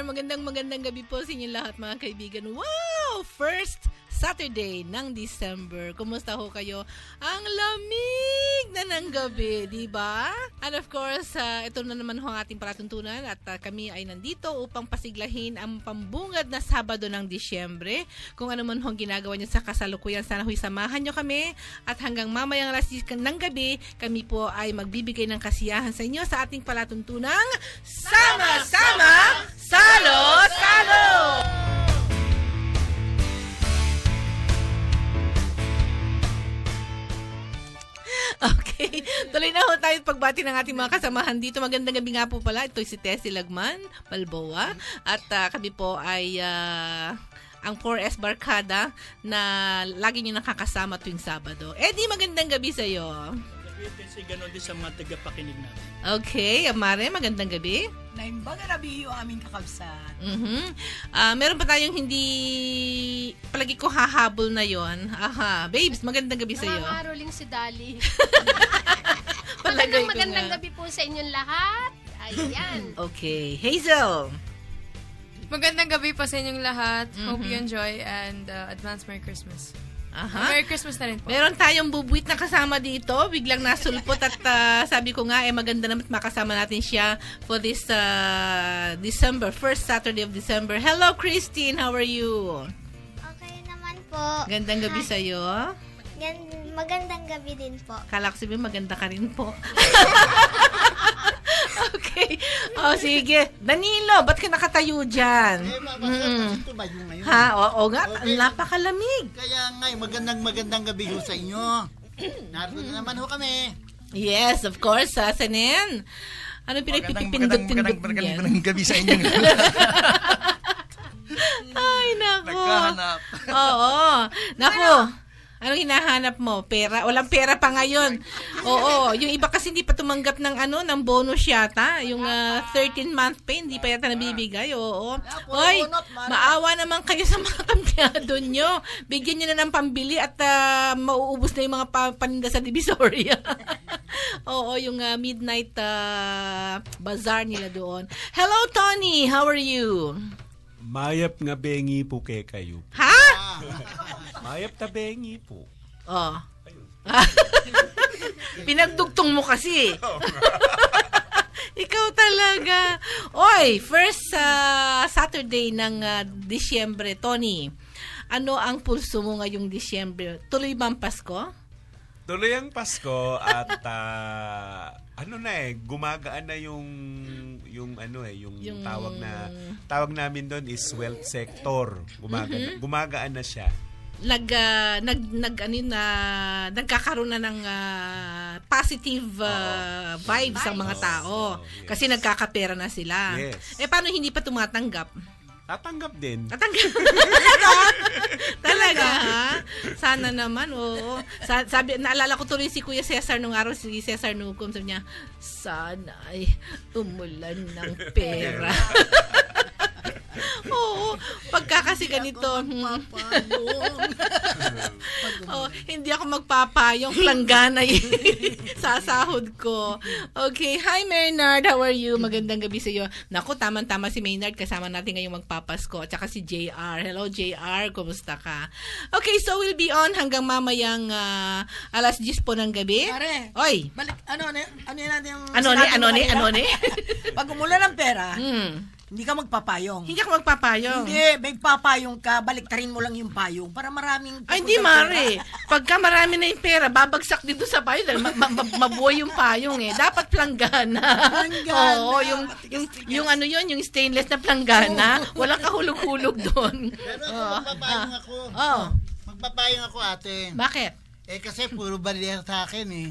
magandang gabi po sa inyo lahat mga kaibigan. Wow! First Saturday ng December. Kumusta ho kayo? Ang lamig na ng gabi, di ba? And of course, ito na naman ho ang ating palatuntunan at kami ay nandito upang pasiglahin ang pambungad na Sabado ng Disyembre. Kung ano man ho ang ginagawa niyo sa kasalukuyan, sana ho'y samahan niyo kami at hanggang mamayang alas 10 ng gabi, kami po ay magbibigay ng kasiyahan sa inyo sa ating palatuntunang Sama-sama Salo-Salo! Okay, tuloy na ho tayo pagbati ng ating mga kasamahan dito. Magandang gabi nga po pala. Ito si Tessie Lagman, Balboa. At kami po ay ang 4S Barkada na lagi nyo nakakasama tuwing Sabado. Eddie, magandang gabi sa'yo. Kasi gano'n din sa mga tagapakinig natin. Okay, Amare, magandang gabi. Naimbaga nabi yung aming kakabsat. Meron pa tayong hindi palagi ko hahabol na yon. Aha, babes, magandang gabi sa iyo. Nangangaroling si Dali. Palagay magandang gabi po sa inyong lahat. Ayan. Okay, Hazel. Magandang gabi po sa inyong lahat. Hope you enjoy and advance Merry Christmas. Aha. Merry Christmas na rin po. Meron tayong bubuit na kasama dito. Biglang nasulpot at sabi ko nga, maganda naman makasama natin siya for this December, first Saturday of December. Hello, Christine. How are you? Okay naman po. Gandang gabi sa'yo. Magandang gabi din po. Kala ko sabihin, maganda ka rin po. Okay. O, sige. Danilo, ba't ka nakatayo dyan? Ito ba yung ngayon? Ha? Oo nga. Okay. Napakalamig. Kaya nga, magandang gabi ho sa inyo. Narito na naman ho kami. Yes, of course. Sanin. Ano pinagpipindot-pindot niyan? Magandang gabi sa inyo. Ay, naku. Nagkahanap. Oo. Naku. Anong hinahanap mo? Pera? Walang pera pa ngayon. Oo. Yung iba kasi hindi pa tumanggap ng ng bonus yata. Yung 13-month pay, hindi pa yata nabibigay. Oo. Hoy, maawa naman kayo sa mga kampiado nyo. Bigyan nyo na ng pambili at mauubos na yung mga paninda sa Divisoria. Oo, yung midnight bazaar nila doon. Hello, Tony. How are you? Mayap nga bengi po kay kayo. Ha? Mayap ta bengi po. Oh. Pinagdugtong mo kasi. Ikaw talaga. Oy, first Saturday ng Disyembre, Tony. Ano ang pulso mo ngayong Disyembre? Tuloy ba ang Pasko? Tuloy ang Pasko at gumagaan na yung tawag namin doon is wealth sector. Gumagaan na siya. Nagkakaroon na ng positive vibes ang mga tao. Yes. Kasi nagkakapera na sila. Yes. Paano hindi pa tumatanggap? Tatanggap din. Talaga, ha? Sana naman, oo. Naalala ko tuloy si Kuya Cesar nung araw, si Cesar Nucom, sabi niya, sana ay umulan ng pera. Oo, pagka kasi ganito. Hindi ako magpapayong planggana sasahod ko. Okay, hi Maynard, how are you? Magandang gabi sa iyo. Naku, tama-tama si Maynard, kasama natin ngayong magpapasko. At saka si JR. Hello JR, kumusta ka? Okay, so we'll be on hanggang mamayang alas 10 po ng gabi. Pare, Oy. balik, ano natin yung... Ano ni? Pag umulan ng pera, hindi ka magpapayong. Hindi ka magpapayong. Hindi, may papayong ka, baliktarin mo lang yung payong para maraming... Ay, hindi, Mare. Pagka marami na yung pera, babagsak dito sa payong dahil mabuhay yung payong eh. Dapat planggana. Planggana. Oo, yung stainless na planggana. Walang kahulog-hulog doon. Pero magpapayong ako. Magpapayong ako, ate. Bakit? Kasi puro balier sa akin eh.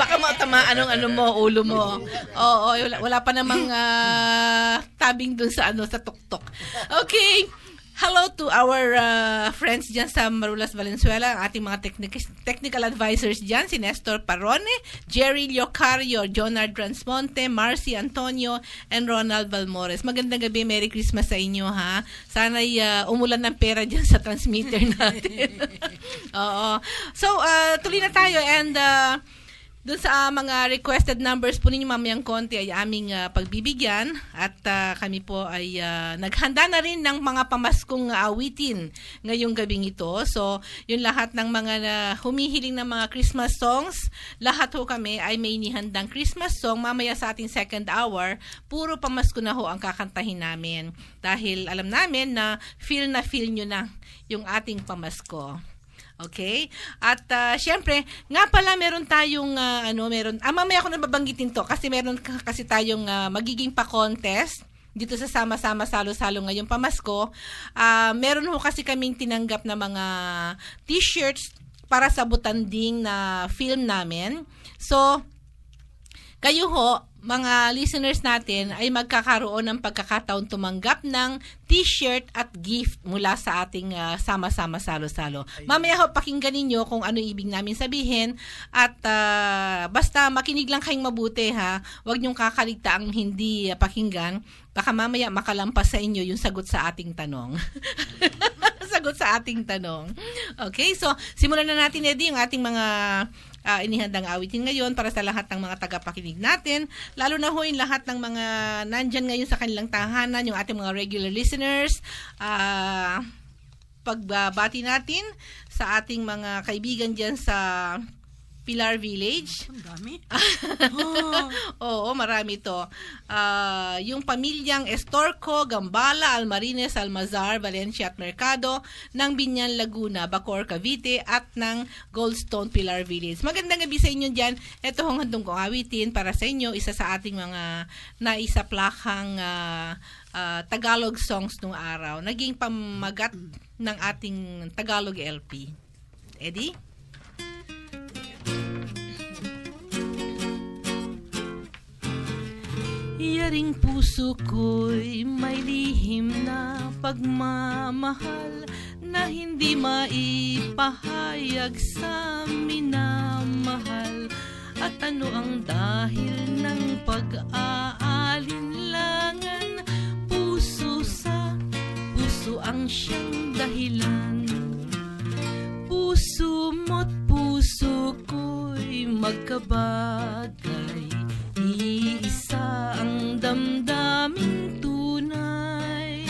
Baka matamaan ulo mo. Oo, wala pa namang tabing dun sa tuktok. Okay. Hello to our friends dyan sa Marulas, Valenzuela, ang ating mga technical advisors dyan, si Nestor Parone, Jerry Liocario, Jonard Transmonte, Marcy Antonio, and Ronald Valmores. Magandang gabi, Merry Christmas sa inyo, ha? Sana'y umulan ng pera dyan sa transmitter natin. Oo. So, tuloy na tayo and Doon sa mga requested numbers po ninyo mamayang konti ay aming pagbibigyan at kami po ay naghanda na rin ng mga pamaskong awitin ngayong gabing ito. So, yung lahat ng mga humihiling ng mga Christmas songs, lahat ho kami ay may inihandang Christmas song. Mamaya sa ating second hour, puro pamasko na ho ang kakantahin namin. Dahil alam namin na feel nyo na yung ating pamasko. Okay? At syempre, nga pala meron tayong mamaya ako na babanggitin to kasi meron kasi tayong magiging pa-contest dito sa Sama-Sama Salo-Salo ngayong pamasko. Meron ho kasi kaming tinanggap na mga t-shirts para sa butanding na film namin. So, kayo ho, mga listeners natin ay magkakaroon ng pagkakataon tumanggap ng t-shirt at gift mula sa ating Sama-Sama Salo-Salo. Mamaya ho, pakinggan ninyo kung ano ibig namin sabihin at basta makinig lang kayong mabuti ha. Huwag niyong kakaligta ang hindi pakinggan. Baka mamaya makalampas sa inyo yung sagot sa ating tanong. Sagot sa ating tanong. Okay, so simulan na natin, Eddie, yung ating mga inihandang awitin ngayon para sa lahat ng mga tagapakinig natin. Lalo na ho yung lahat ng mga nandyan ngayon sa kanilang tahanan, yung ating mga regular listeners. Pagbabati natin sa ating mga kaibigan dyan sa Pilar Village. Ang dami. Oo, marami to. Yung pamilyang Estorco, Gambala, Almarines, Almazar, Valencia at Mercado, ng Binyan, Laguna, Bacoor, Cavite at ng Goldstone, Pilar Village. Magandang gabi sa inyo dyan. Ito hong handong kong awitin para sa inyo. Isa sa ating mga naisaplakang Tagalog songs nung araw. Naging pamagat ng ating Tagalog LP. Eddie? Yaring puso ko'y may lihim na pagmamahal na hindi maipahayag sa minamahal. At ano ang dahil ng pag-aalinlangan? Puso sa puso ang siyang dahilan. Puso mo't puso ko'y magkabagay. Iisa ang damdaming tunay.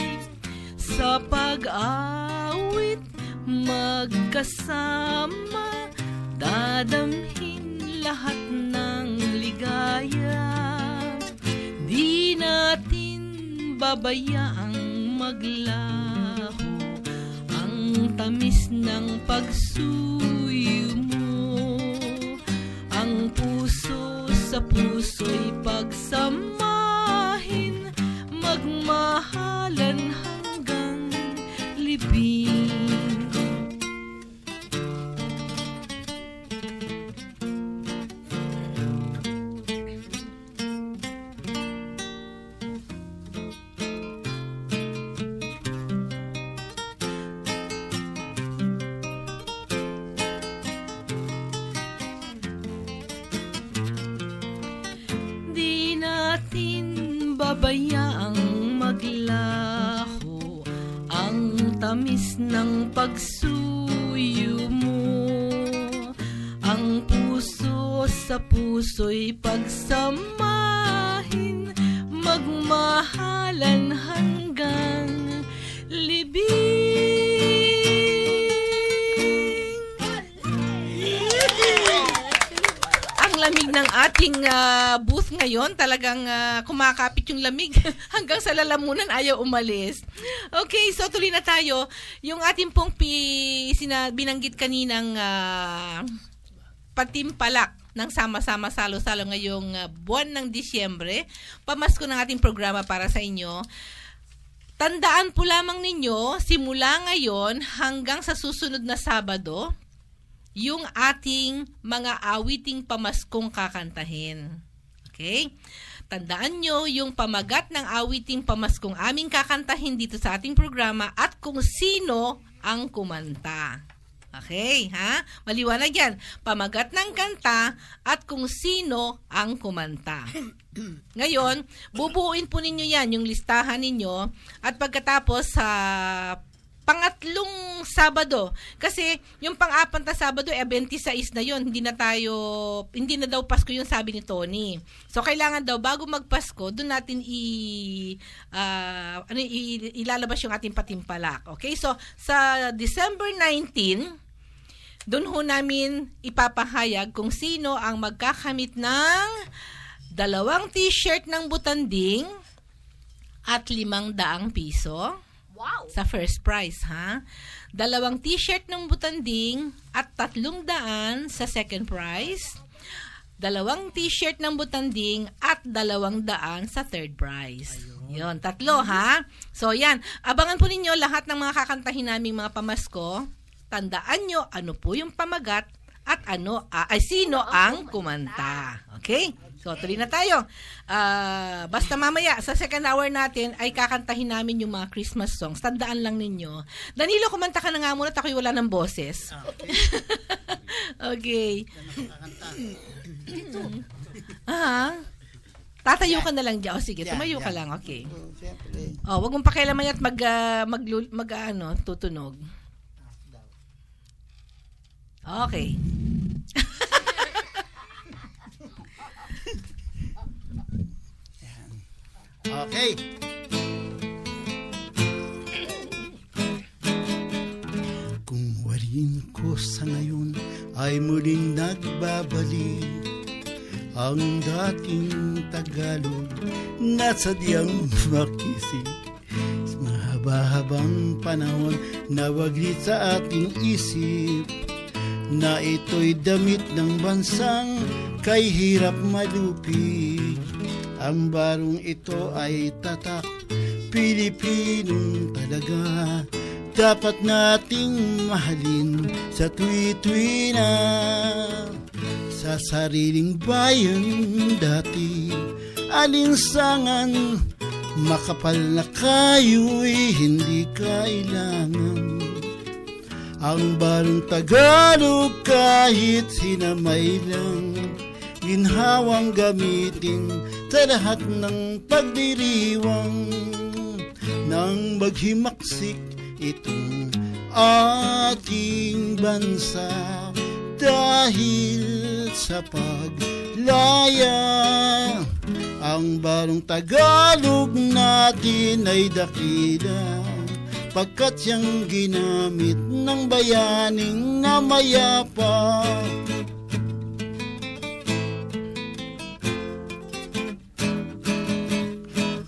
Sa pag-awit magkasama, dadamhin lahat ng ligaya. Di natin babayaang maglaho ang tamis ng pagsuyo mo. Ang puso sa puso'y pagsamahin, magmahalan hanggang libing. Babayaang maglaho ang tamis ng pagsuyo mo. Ang puso sa puso'y pagsamahin, magmahalan hanggang libing. Lamig ng ating booth ngayon, talagang kumakapit yung lamig hanggang sa lalamunan ayaw umalis. Okay, so tuloy na tayo. Yung ating pong binanggit kaninang patimpalak ng Sama-Sama Salo-Salo ngayong buwan ng Disyembre, pamasko ng ating programa para sa inyo. Tandaan po lamang ninyo, simula ngayon hanggang sa susunod na Sabado, yung ating mga awiting pamaskong kakantahin. Okay? Tandaan nyo yung pamagat ng awiting pamaskong aming kakantahin dito sa ating programa at kung sino ang kumanta. Okay, ha? Maliwanag yan. Pamagat ng kanta at kung sino ang kumanta. Ngayon, bubuuin po ninyo yan, yung listahan ninyo, at pagkatapos sa pangatlong Sabado. Kasi yung pang-apat na Sabado, 26 na yon. Hindi na daw Pasko yung sabi ni Tony. So, kailangan daw, bago magpasko, doon natin ilalabas yung ating patimpalak. Okay? So, sa December 19, doon ho namin ipapahayag kung sino ang magkakamit ng 2 t-shirt ng Butanding at 500 piso. Wow! Sa first prize, ha? 2 t-shirt ng Butanding at 300 sa second prize. 2 t-shirt ng Butanding at 200 sa third prize. Yun, 3, ha? So, yan. Abangan po ninyo lahat ng mga kakantahin naming mga pamasko. Tandaan nyo ano po yung pamagat at sino ang kumanta. Okay? So, tuloy na tayo. Basta mamaya, sa second hour natin, ay kakantahin namin yung mga Christmas songs. Tandaan lang ninyo. Danilo, kumanta ka na nga muna at ako'y wala ng boses. Okay. Tatayo ka na lang dyan. O, sige, tumayo ka lang. Okay. Wag mong pakialaman at tutunog. Okay. Okay. Kung warin ko sa ngayon ay muling nagbabalik ang dating Tagalog na sadyang makisig. Mahaba-habang panahon na waglit sa ating isip na ito'y damit ng bansang kay hirap malupig. Ang barong ito ay tatak, Pilipinong talaga. Dapat nating mahalin sa tuwi-tuwi na. Sa sariling bayan dati, alinsangan, makapal na kayo'y hindi kailangan. Ang barong Tagalog kahit sinamay lang, ginhawang gamitin sa lahat ng pagdiriwang. Nang maghimaksik itong ating bansa dahil sa paglaya, ang barong Tagalog natin ay dakila pagkat siyang ginamit ng bayaning na mayapa.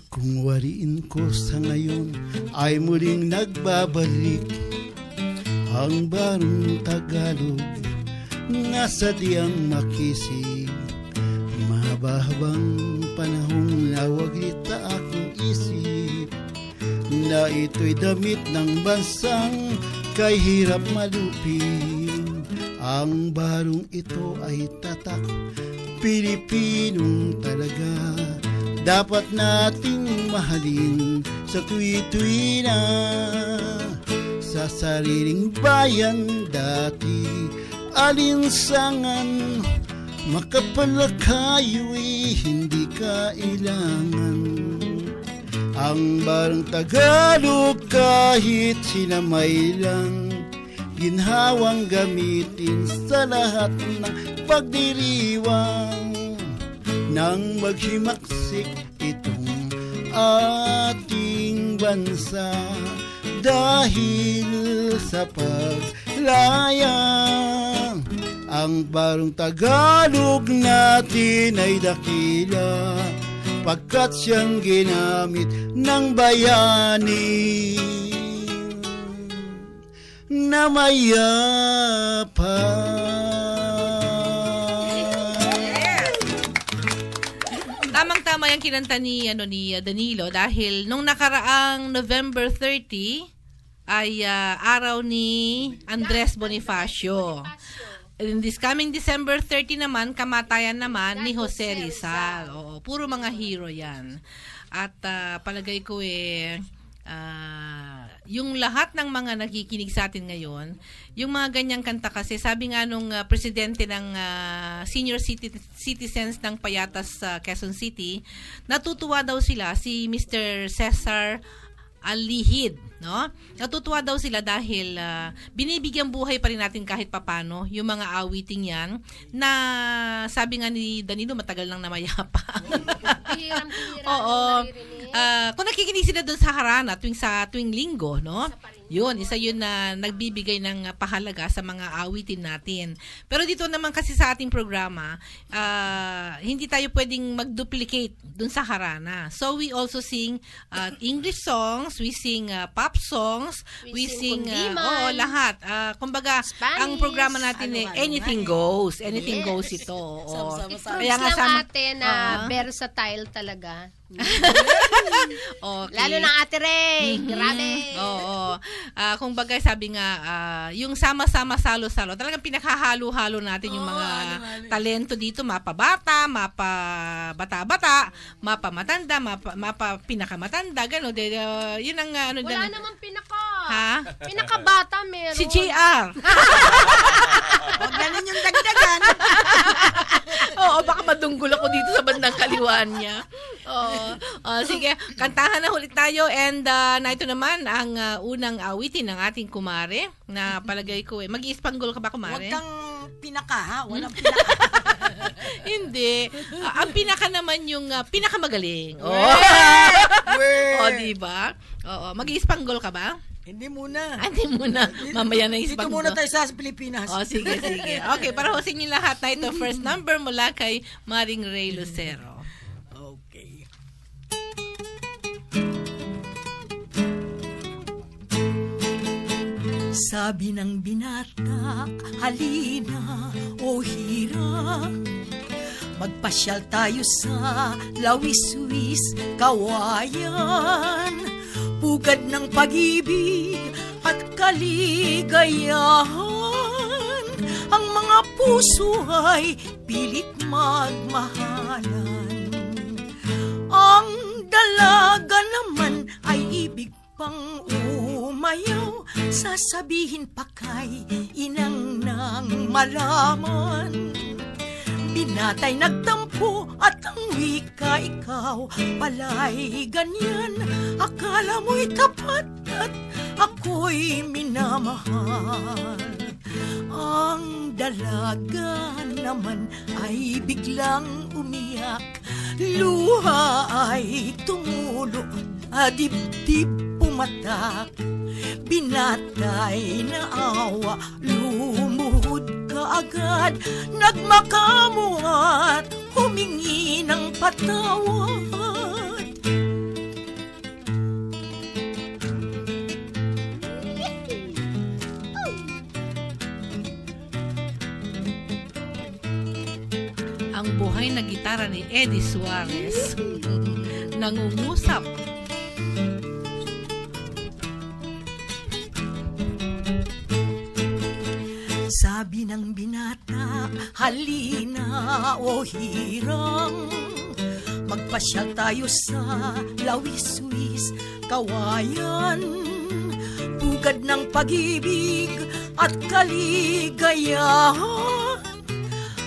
Kung wariin ko sa ngayon ay muling nagbabalik ang barong Tagalog na sadyang makisig. Mahaba-habang panahong nawaglit sa aking isip na ito'y damit ng bansang kay hirap malupin. Ang barong ito ay tatak, Pilipinong talaga. Dapat nating mahalin sa tuwi-tuwi na. Sa sariling bayan dati, alinsangan, makapalakayo'y hindi kailangan. Ang barong Tagalog kahit sinamay lang, ginhawang gamitin sa lahat ng pagdiriwang. Nang maghimaksik itong ating bansa dahil sa paglaya, ang barong Tagalog natin ay dakila pagkat siyang ginamit ng bayani na mayapa. Tamang-tama yung kinanta ni Danilo dahil nung nakaraang November 30 ay araw ni Andres Bonifacio. In this coming December 30 naman, kamatayan naman ni Jose Rizal. Oo, puro mga hero yan. At palagay ko yung lahat ng mga nakikinig sa atin ngayon, yung mga ganyang kanta kasi, sabi nga nung presidente ng senior citizens ng Payatas Quezon City, natutuwa daw sila si Mr. Cesar Alihid, no? Natutuwa daw sila dahil binibigyan buhay pa rin natin kahit papano yung mga awiting yan na sabi nga ni Danilo matagal nang namayapa. Oo. Kung nakikinig sila doon sa Harana tuwing linggo, no? Yun, isa yun na nagbibigay ng pahalaga sa mga awitin natin. Pero dito naman kasi sa ating programa, hindi tayo pwedeng mag-duplicate dun sa Harana. So we also sing English songs, we sing pop songs, we sing lahat. Kumbaga, Spanish, ang programa natin anything goes. Anything goes ito. Kaya nga lang ate na versatile talaga. Okay. Lalo na Ate Ray. Grabe. Oo. Kung bagay sabi nga, yung sama-sama salo-salo, talagang pinaghahalo-halo natin yung mga talento dito, mapabata, mapabata-bata, mapamatanda, mapinakamatanda, gano'n. Yun ang ano. Wala naman pinaka. Ha? Pinakabata meron. Si JR. Huwag na ninyong dagdagan. Oo, baka madunggol ako dito sa bandang kaliwaan niya. Oo. Sige, kantahan na ulit tayo and na ito naman ang unang awitin ng ating kumare na palagay ko mag-iispanggol ka ba, kumare? Huwag kang pinaka, ha? Walang pinaka. Hindi. Ang pinaka naman yung pinakamagaling. Oh, diba? Oo, mag-iispanggol ka ba? Hindi muna. Hindi muna. Mamaya na Dito muna tayo sa Pilipinas. Sige. Okay, para husin niyo lahat na ito. First number mula kay Maring Ray Lucero. Okay. Sabi ng binata, halina o hira, magpasyal tayo sa Lawi-Suis, Kawayan. Pugad ng pag-ibig at kaligayahan, ang mga puso ay pilit magmahalan. Ang dalaga naman ay ibig pang umayaw, sasabihin pa kay inang nang malaman. Binatay nagtampo at ang wika ikaw pala'y ganyan. Akala mo'y tapat at ako'y minamahal. Ang dalaga naman ay biglang umiyak, luha ay tumulo, dibdib pumatak. Binatay na awa, lumuhod kaagad, nagmakamo at humingi ng patawad. Ang buhay na gitara ni Eddie Suarez nangungusap. Sabi ng binata, halina o hirang, magpasyal tayo sa Lawi-Suis, Kawayan. Pugad ng pag-ibig at kaligayahan,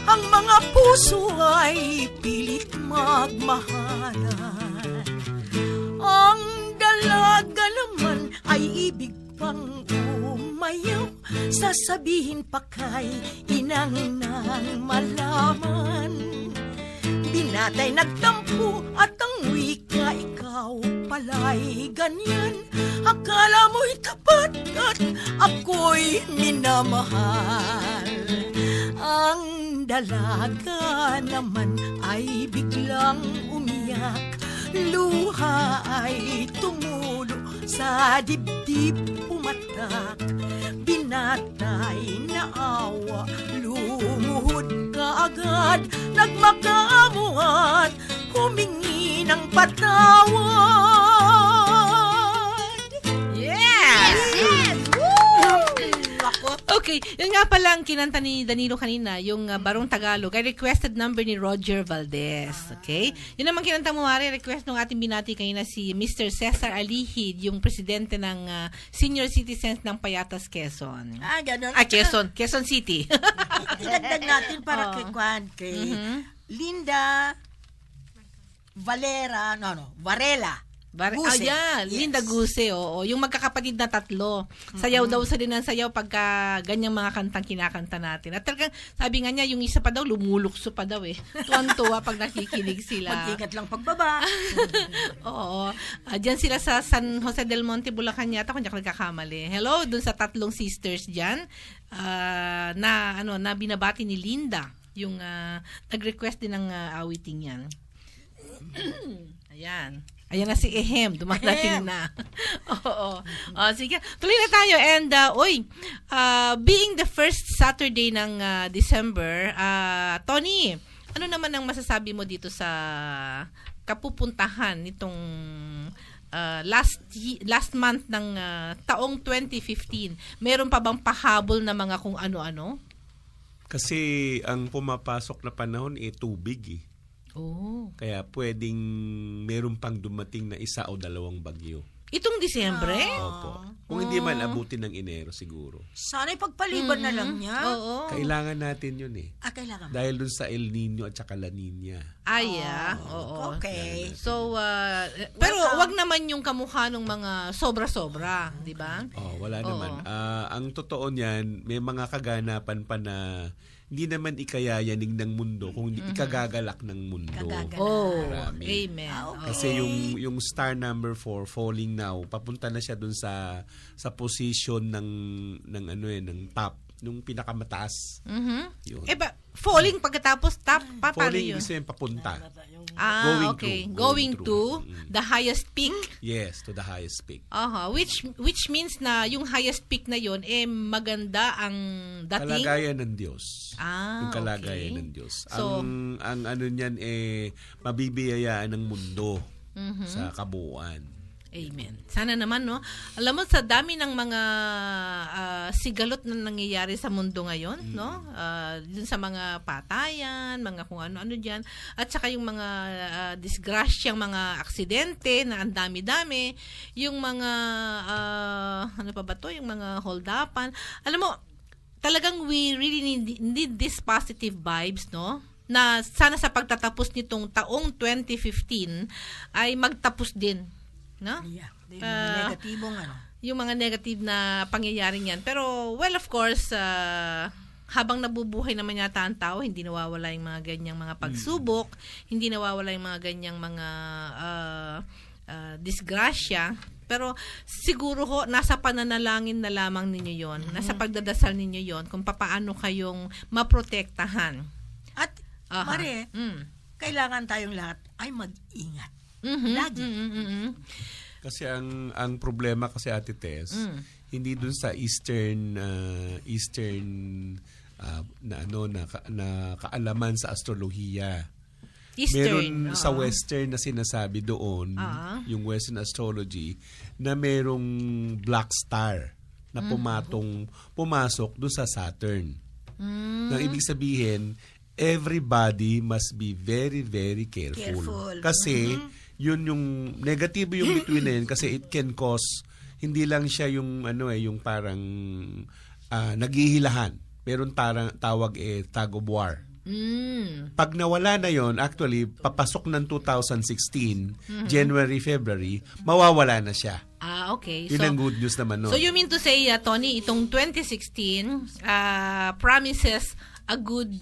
ang mga puso ay pilit magmahalan. Ang dalaga naman ay ibig pang umayaw, sasabihin pa kay inang nang malaman. Binatay nagtampo at ang wika ikaw pala'y ganyan. Akala mo'y tapat at ako'y minamahal. Ang dalaga naman ay biglang umiyak, luha ay tumulo, sa dibdib pumatak. Binatay na awa, lumuhod kaagad, nagmakamo at humingi ng patawad. Yes! Ako. Okay, yun nga pala ang kinanta ni Danilo kanina, yung Barong Tagalog, ay requested number ni Roger Valdez. Okay? Yun naman kinanta mo, Mari, request ng ating binati kanina si Mr. Cesar Alihid, yung presidente ng Senior Citizens ng Payatas, Quezon. Ganun. Quezon City. Idagdag natin para kay Kwan, kay Linda Varela. Guse. Yes. Linda Guse, oo. Yung magkakapatid na 3. Sayaw daw sa din ng sayaw pagka ganyang mga kantang kinakanta natin. At talagang, sabi nga niya, yung isa pa daw, lumulukso pa daw eh. Tuwan-tuwa pag nakikinig sila. Mag-ingat lang pagbaba. Oo. Diyan sila sa San Jose del Monte, Bulacan yata, kung di ako nagkakamali. Hello, dun sa 3 sisters dyan, na binabati ni Linda, yung nag-request din ng awiting yan. Ayan na si Ehem, dumadating na. Oo. Sige, tuloy na tayo. And, being the first Saturday ng December, Tony, ano naman ang masasabi mo dito sa kapupuntahan nitong last month ng taong 2015? Meron pa bang pahabol na mga kung ano-ano? Kasi ang pumapasok na panahon tubig eh. Oh. Kaya pwedeng meron pang dumating na 1 o 2 bagyo. Itong Disyembre? Opo. Kung hindi man abutin ng Enero siguro. Sana'y pagpaliban na lang niya. Oo. Kailangan natin yun eh. Kailangan. Dahil dun sa El Nino at saka La Nina. Oo. Okay. So, pero wag naman yung kamukha ng mga sobra-sobra, di ba? Wala naman. Ang totoo niyan, may mga kaganapan pa na hindi naman ikayayanig ng mundo kung hindi ikagagalak ng mundo. Marami. Amen. Kasi yung star number 4 falling now, papunta na siya dun sa position ng top, nung pinakamataas. Yun. Falling pagkatapos top, paano Falling yun? ibig sabihin papunta. Going to the highest peak. Yes, to the highest peak. Which means na yung highest peak na yun maganda ang dating. Kalagayan ng Diyos. Yung kalagayan okay. ng Diyos. So, ang ano niyan mabibiyayaan ng mundo sa kabuuan. Amen. Sana naman, no? Alam mo, sa dami ng mga sigalot na nangyayari sa mundo ngayon, no? Dun sa mga patayan, mga kung ano-ano dyan, at saka yung mga disgrasyang mga aksidente na ang dami-dami, yung mga, ano pa ba to? Yung mga hold-upan. Alam mo, talagang we really need these positive vibes, no? Na sana sa pagtatapos nitong taong 2015 ay magtapos din. No? Yeah. Yung mga negatibong yung mga negative na pangyayaring yan. Pero, well, of course, habang nabubuhay naman yata ang tao, hindi nawawala yung mga ganyang mga pagsubok, hindi nawawala yung mga ganyang mga disgrasya. Pero, siguro ho, nasa pananalangin na lamang ninyo yon, nasa pagdadasal ninyo yon, kung papaano kayong maprotektahan. At, Mare, kailangan tayong lahat ay mag-ingat. Lagi. Kasi ang problema kasi Ate Tess, hindi dun sa eastern na kaalaman sa astrolohiya. Meron sa western na sinasabi doon, yung western astrology, na merong black star na pumasok dun sa Saturn. Nang ibig sabihin, everybody must be very, very careful. Kasi yun yung negatibo yung between na yun kasi it can cause, hindi lang siya yung yung parang naghihilahan. Meron tawag tug of war. Pag nawala na yon, actually papasok ng 2016, January, February, mawawala na siya. Okay. Yun ang good news naman nun. So you mean to say, Tony, itong 2016 promises a good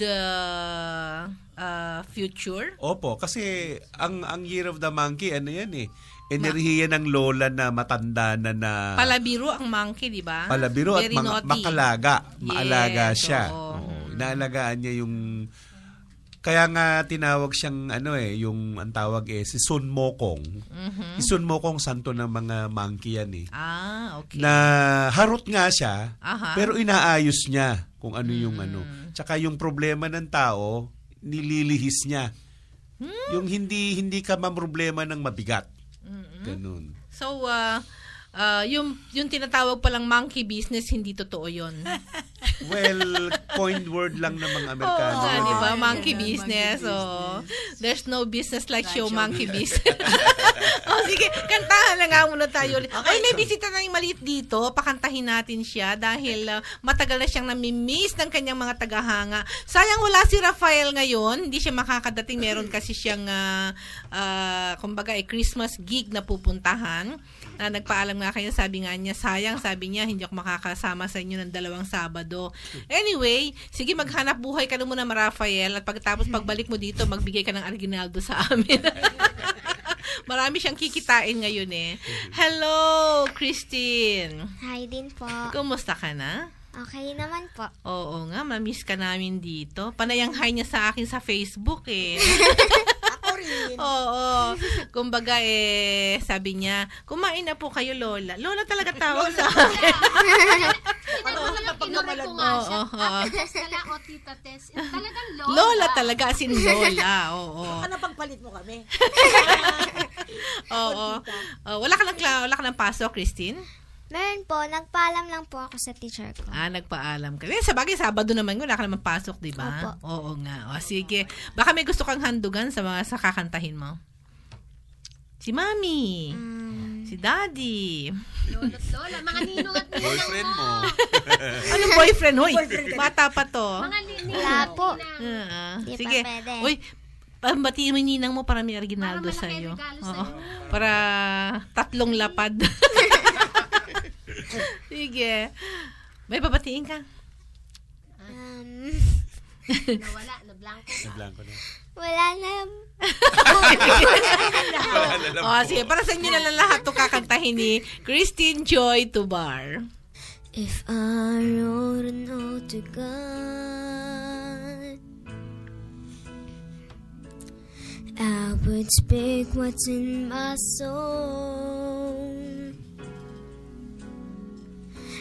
future? Opo, kasi ang Year of the Monkey, yan enerhiya ng lola na matanda na palabiro ang monkey, di ba? Palabiro at makalaga. Maalaga siya. Inaalagaan niya yung, kaya nga tinawag siyang yung ang tawag si Sun Mokong. Si Sun Mokong, santo ng mga monkey yan okay. Na harot nga siya, pero inaayos niya kung ano yung Tsaka yung problema ng tao, nililihis niya. Yung hindi ka mamroblema ng mabigat. Ganun. So, yung tinatawag palang monkey business, hindi totoo yun. Well, coined word lang ng mga Amerikano. Diba? Monkey business. There's no business like show monkey business. Sige, kantahan na nga muna tayo. Ay, may bisita na yung maliit dito. Pakantahin natin siya dahil matagal na siyang namimiss ng kanyang mga tagahanga. Sayang wala si Rafael ngayon. Hindi siya makakadating. Meron kasi siyang kumbaga Christmas gig na pupuntahan. Nagpaalam nga kayo, sabi nga niya, sayang, sabi niya, hindi ako makakasama sa inyo ng 2 Sabado. Anyway, sige, maghanap buhay ka na muna, Rafael, at pagkatapos pagbalik mo dito, magbigay ka ng Aguinaldo sa amin. Marami siyang kikitain ngayon eh. Hello, Christine. Hi din po. Kumusta ka na? Okay naman po. Oo nga, mamiss ka namin dito. Panayang hi niya sa akin sa Facebook eh. Ako rin. Oo. Kumbaga sabi niya, kumain na po kayo, Lola. Lola talaga tawag sa akin. Kinuri ko nga siya. Tess ka o Tita Tess. Talagang Lola. Lola talaga, as in Lola. Oo. Baka napagpalit mo kami. Oo. Wala ka ng pasok, Christine? Meron po, nagpaalam lang po ako sa teacher ko. Nagpaalam ka. Sa bagay, Sabado naman wala ka naman pasok, di ba? Opo. Oo nga. Sige. Baka may gusto kang handugan sa mga kakantahin mo. Si Mami. Si Daddy. Lola, mga ninong at ninang Boyfriend mo. Anong boyfriend? Hoy, bata pa to. Mga ninong. Wala po. Di pa Sige. pwede. Uy, batiin mo yung ninang mo para may Aguinaldo Para malaki sa'yo. regalo Oo. sa'yo. Para 3 lapad. Sige. May babatiin ka? Nawala, nablanko. Nablanko na. Wala na. Sige. Para sa inyo na lang lahat ito kakantahin ni Christine Joy Tubar. If I wrote a note to God, I would speak what's in my soul.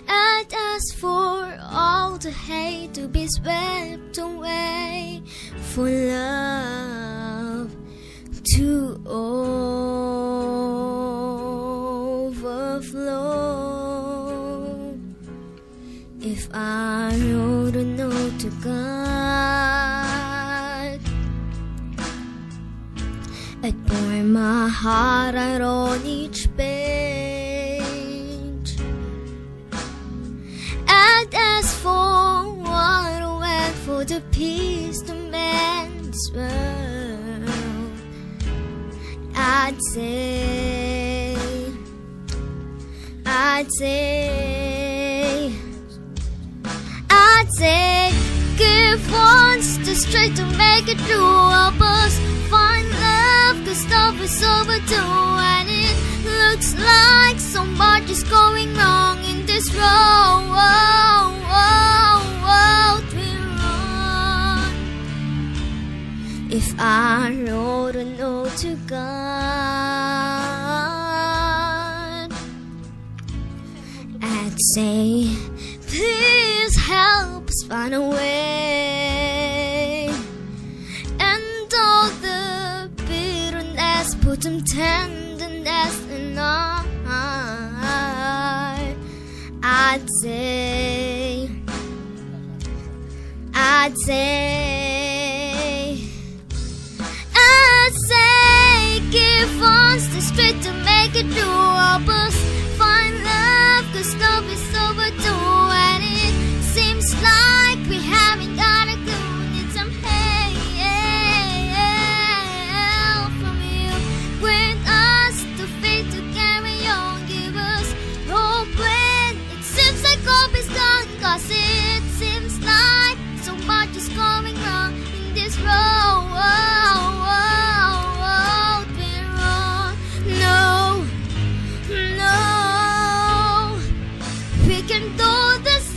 I'd ask for all the hate to be swept away, for love to overflow. If I wrote a note to God, I'd pour my heart out on each page. I'd ask for what I went for, the peace to mend this world. I'd say, give once the strength to make it through. Help us find love, 'cause love is overdue, and it looks like so much is going wrong in this road we run. If I wrote a note to God, I'd say, please help us find a way, and all the bitterness, put some tenderness in our heart. I'd say, give us the strength to make it through. Help us find love, 'cause love is overdue, and it seems like we haven't got a clue. Need some help from you. Grant us the faith to carry on. Give us hope when it seems like hope is gone, 'cause it seems like so much is going wrong in this road we're on. No, we can do this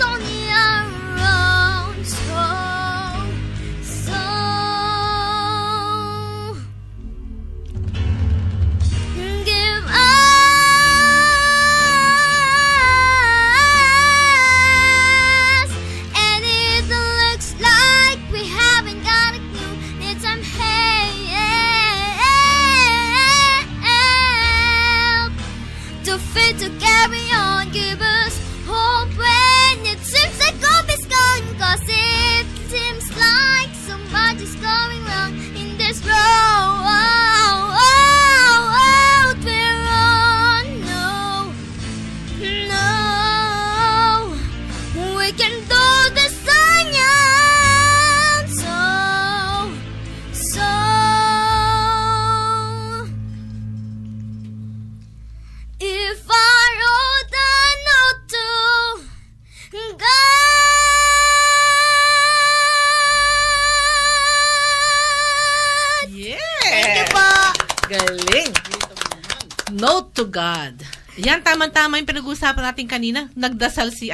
Note to God. Yan, tama-tama yung pinag-uusapan natin kanina. Nagdasal si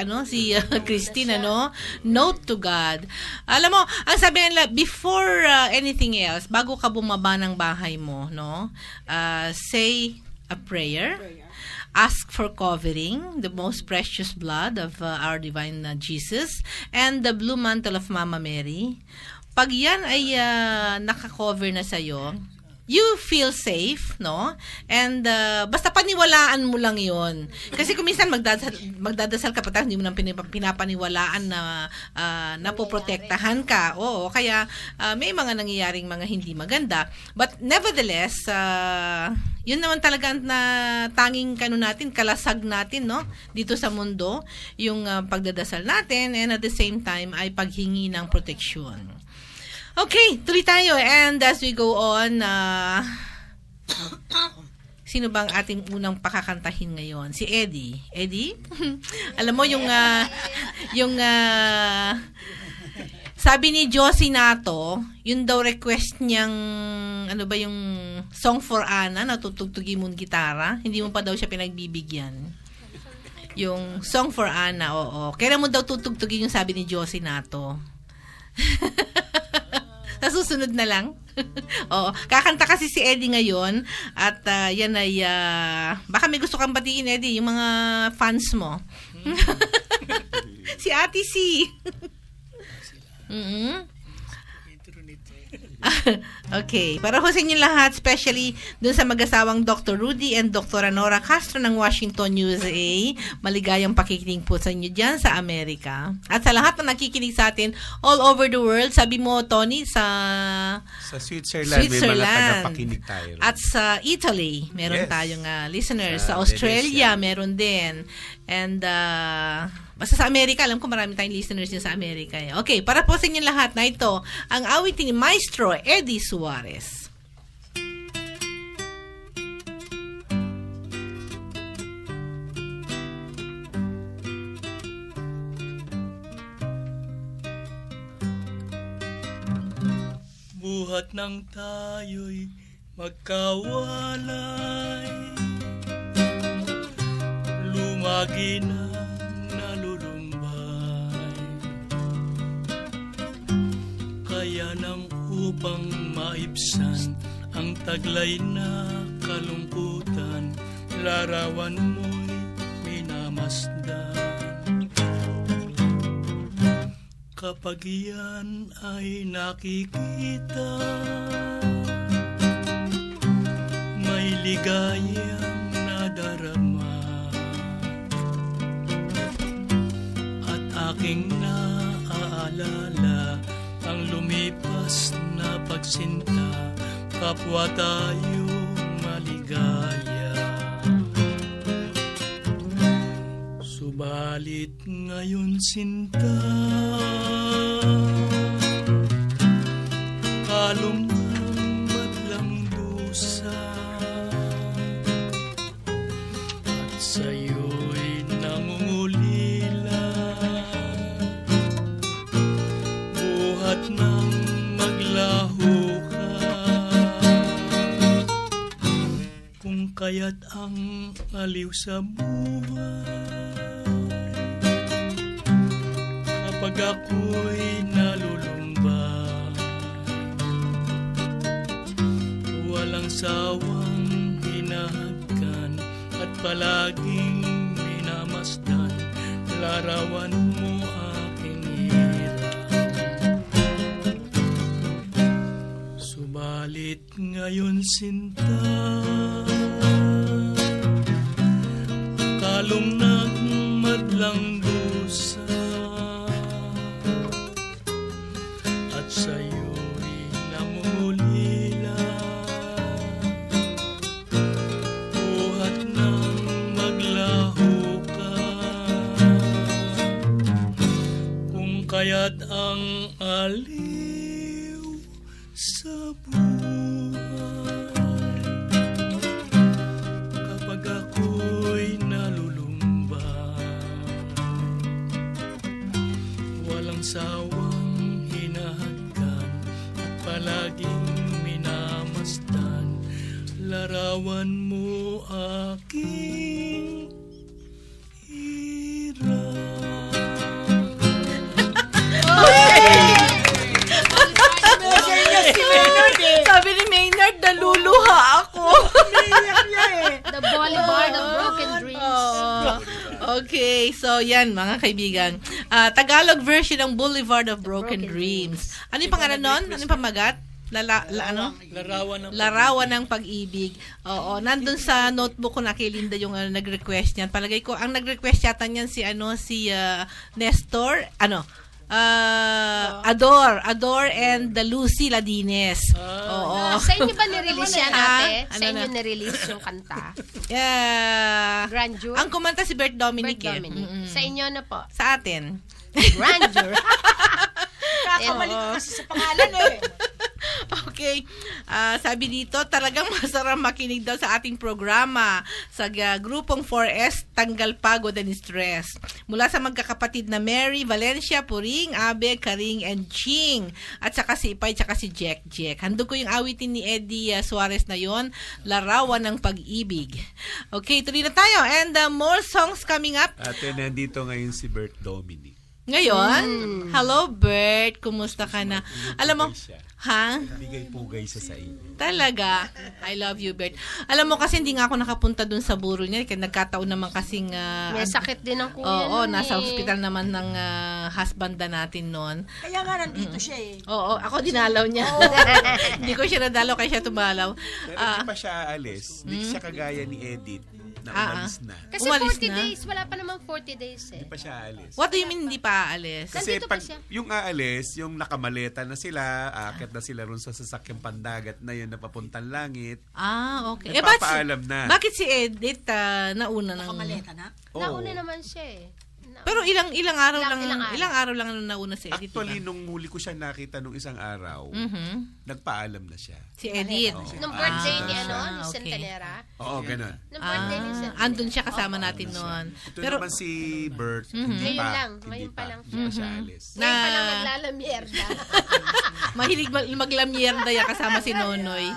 Christine, Note to God. Alam mo, ang sabi nila, before anything else, bago ka bumaba ng bahay mo, say a prayer. Ask for covering, the most precious blood of our divine Jesus, and the blue mantle of Mama Mary. Pag yan ay naka-cover na sa'yo, you feel safe, And basta paniwalaan mo lang yon. Kasi kung minsan magdadasal ka pa, hindi mo nang pinapaniwalaan na napoprotektahan ka. Oo, kaya may mga nangyayaring mga hindi maganda. But nevertheless, yun naman talaga na tanging kalasag natin, dito sa mundo, yung pagdadasal natin, and at the same time ay paghingi ng proteksyon. Okay, tuloy tayo. And as we go on, sino bang ating unang pakakantahin ngayon? Si Eddie. Eddie? Alam mo, yung sabi ni Josie Nato, yun daw request niyang, yung Song for Anna, natutugtugin mong gitara. Hindi mo pa daw siya pinagbibigyan. Yung Song for Anna, oo. Kailan mo daw tutugtugin yung sabi ni Josie Nato? Sa susunod na lang. Oo. Kakanta kasi si Eddie ngayon at yan ay baka may gusto kang batiin, Eddie, yung mga fans mo. Si Ate C. Okay. Para ho sa inyo lahat, especially dun sa mag-asawang Dr. Rudy and Dr. Nora Castro ng Washington, USA. Maligayang pakikinig po sa inyo dyan sa Amerika. At sa lahat na nakikinig sa atin all over the world, sabi mo, Tony, sa Switzerland. May mga tagapakinig tayo. At sa Italy, meron tayong listeners. Sa Australia, meron din. And basta sa Amerika, alam ko marami tayong listeners din sa Amerika. Okay, para po sa inyo lahat na ito, ang awitin ni Maestro Eddie Suarez. Buhat nang tayo'y magkawalay, lumagi na nang upang maibsan ang taglay na kalungkutan, larawan mo'y minamasdan. Kapag iyan ay nakikita, may ligayang nadarama at aking naaalala ang lumipas na pagsinta, kapwa tayong maligaya. Subalit ngayon sinta, kalumang madlang dusa, at sa'yo'y nangungulila, buhat nang maglaho ka. Kung kaya't ang aliw sa buhay, kapag ako'y nalulumbay, walang sawang hinahagkan at palaging minamasdan, larawan mo aking hirap. Subalit ngayon sinta, kalong nagmadlang dusa, at sa'yo'y namulila, buhat nang maglaho ka. Kung kaya't ang aliw sa buhay, kapag ako'y nalulumbay, walang sawang hinahagkan at palaging minamasdan, larawan mo aking hirap. Sabi ni Maynard, naluluha ako. The Boulevard of Broken Dreams. Okay, so yan mga kaibigan. Tagalog version ng Boulevard of Broken Dreams. Ano yung pangalan nun? Ano yung pamagat? Larawan ng pag-ibig. Oo, nandun sa notebook ko na kay Linda yung nag-request niyan. Palagay ko, ang nag-request yata niyan si Nestor, Ador and the Lucy Ladines. Oo. Sa inyo ba nirelease yan, ate? Sa inyo nirelease yung kanta? Grandeur? Ang kumanta si Bert Dominic. Sa inyo na po? Sa atin. Grandeur. Kakamali ko kasi sa pangalan eh. Okay. Sabi dito, talagang masarap makinig daw sa ating programa sa grupong 4S, Tanggal Pagod and Stress. Mula sa magkakapatid na Mary, Valencia, Puring, Abe, Karing, and Ching. At saka si Ipay, saka si Jack. Handog ko yung awitin ni Eddie Suarez na yon, Larawan ng Pag-ibig. Okay, tuloy na tayo. And more songs coming up. Ate, nandito ngayon si Bert Dominic. Ngayon? Hello, Bert. Kumusta ka na? Alam mo, ha? Bigay-pugay siya sa iyo. Talaga? I love you, Bert. Alam mo kasi hindi nga ako nakapunta dun sa burol niya. Kaya nagkataon naman kasing... may sakit din ang kuya. Oo, nasa hospital naman ng husbanda natin noon. Kaya nga nandito siya eh. Oo, ako dinalaw niya. Hindi ko siya nadalaw, kaya siya tumalaw. Pero hindi pa siya aalis. Hindi siya kagaya ni Edith na umalis na. Kasi Umalis 40 na? days. Wala pa namang 40 days eh. Hindi pa siya aalis. What do you mean hindi pa aalis? Kasi Nandito pag pa siya. yung aalis, yung nakamaleta na sila, aakyat na sila ron sa sasakyang pandagat na yun na papuntang langit. Okay. Nagpapaalam na. Bakit si Edith nauna ng... Nakamaleta na? Oo. Nauna naman siya eh. Pero ilang araw Ilang lang nung nauna si Edith. Actually, nung huli ko siya nakita nung isang araw, nagpaalam na siya. Si Edith. Nung birthday ni okay. Centenera. Oo, ganun. Nung birthday ni Centenera. Andun siya kasama natin noon. Ito Pero naman si Bert, hindi Ngayon pa. lang. Hindi Ngayon pa lang. Hindi pa siya alis. Ngayon pa lang naglalamierda. mahilig maglamierda yan kasama si Nonoy.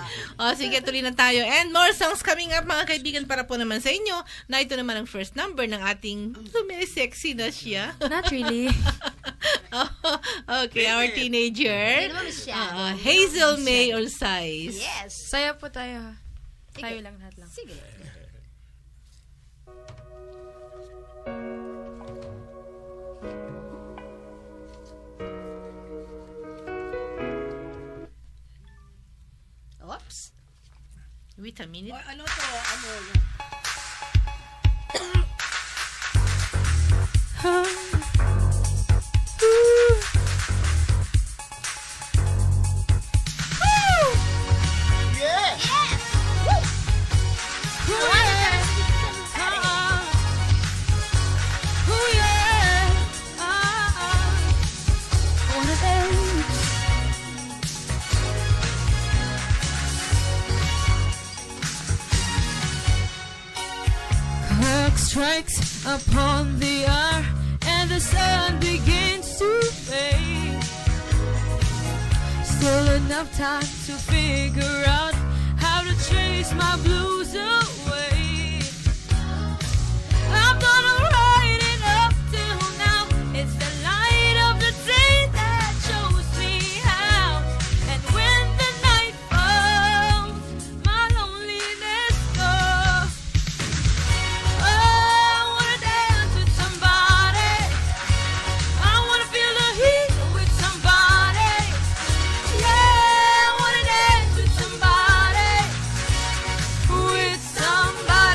Sige, tuloy na tayo. And more songs coming up, mga kaibigan, para po naman sa inyo, na ito naman ang first number ng ating sexy na siya. Not really. Okay, our teenager. Hindi naman siya. Hazel May Orsais. Yes. Saya po tayo ha. Tayo lang, lahat lang. Sige. Oops. Wait a minute. Ano to? Ano? Strikes upon the hour and the sun begins to fade. Still enough time to figure out how to chase my blues away. I'm gonna ride it up till now. It's the light of the day that shows me how. And when the night falls, my loneliness goes. Somebody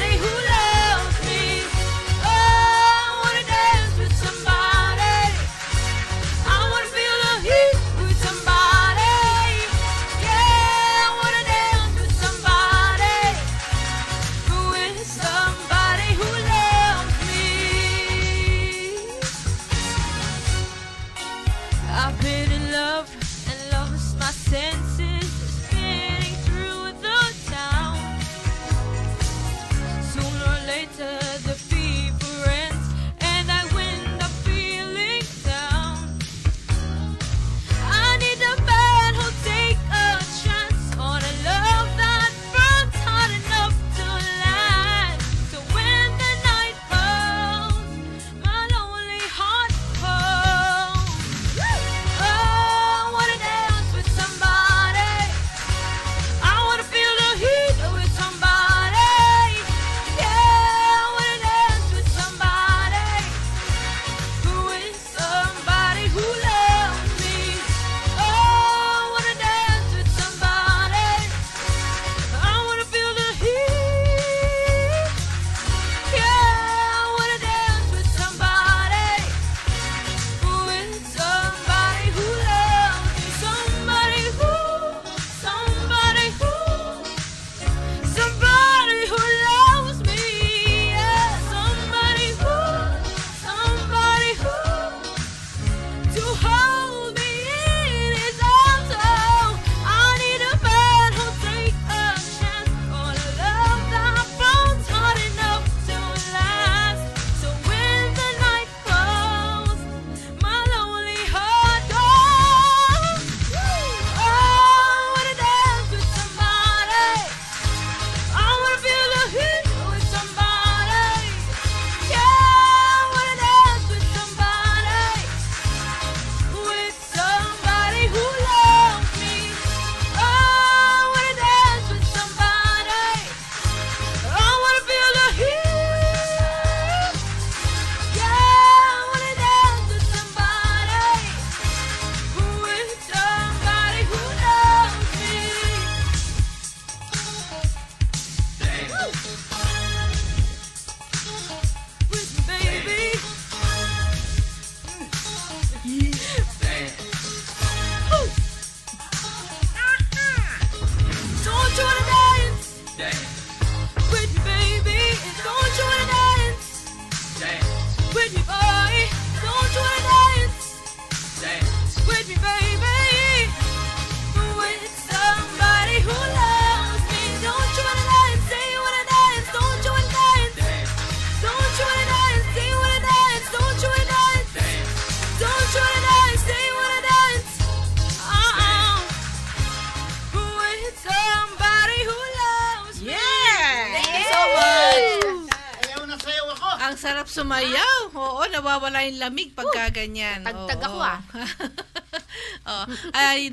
sarap sumayaw. Oo, nawawala yung lamig pagka ganyan. Tagtag ako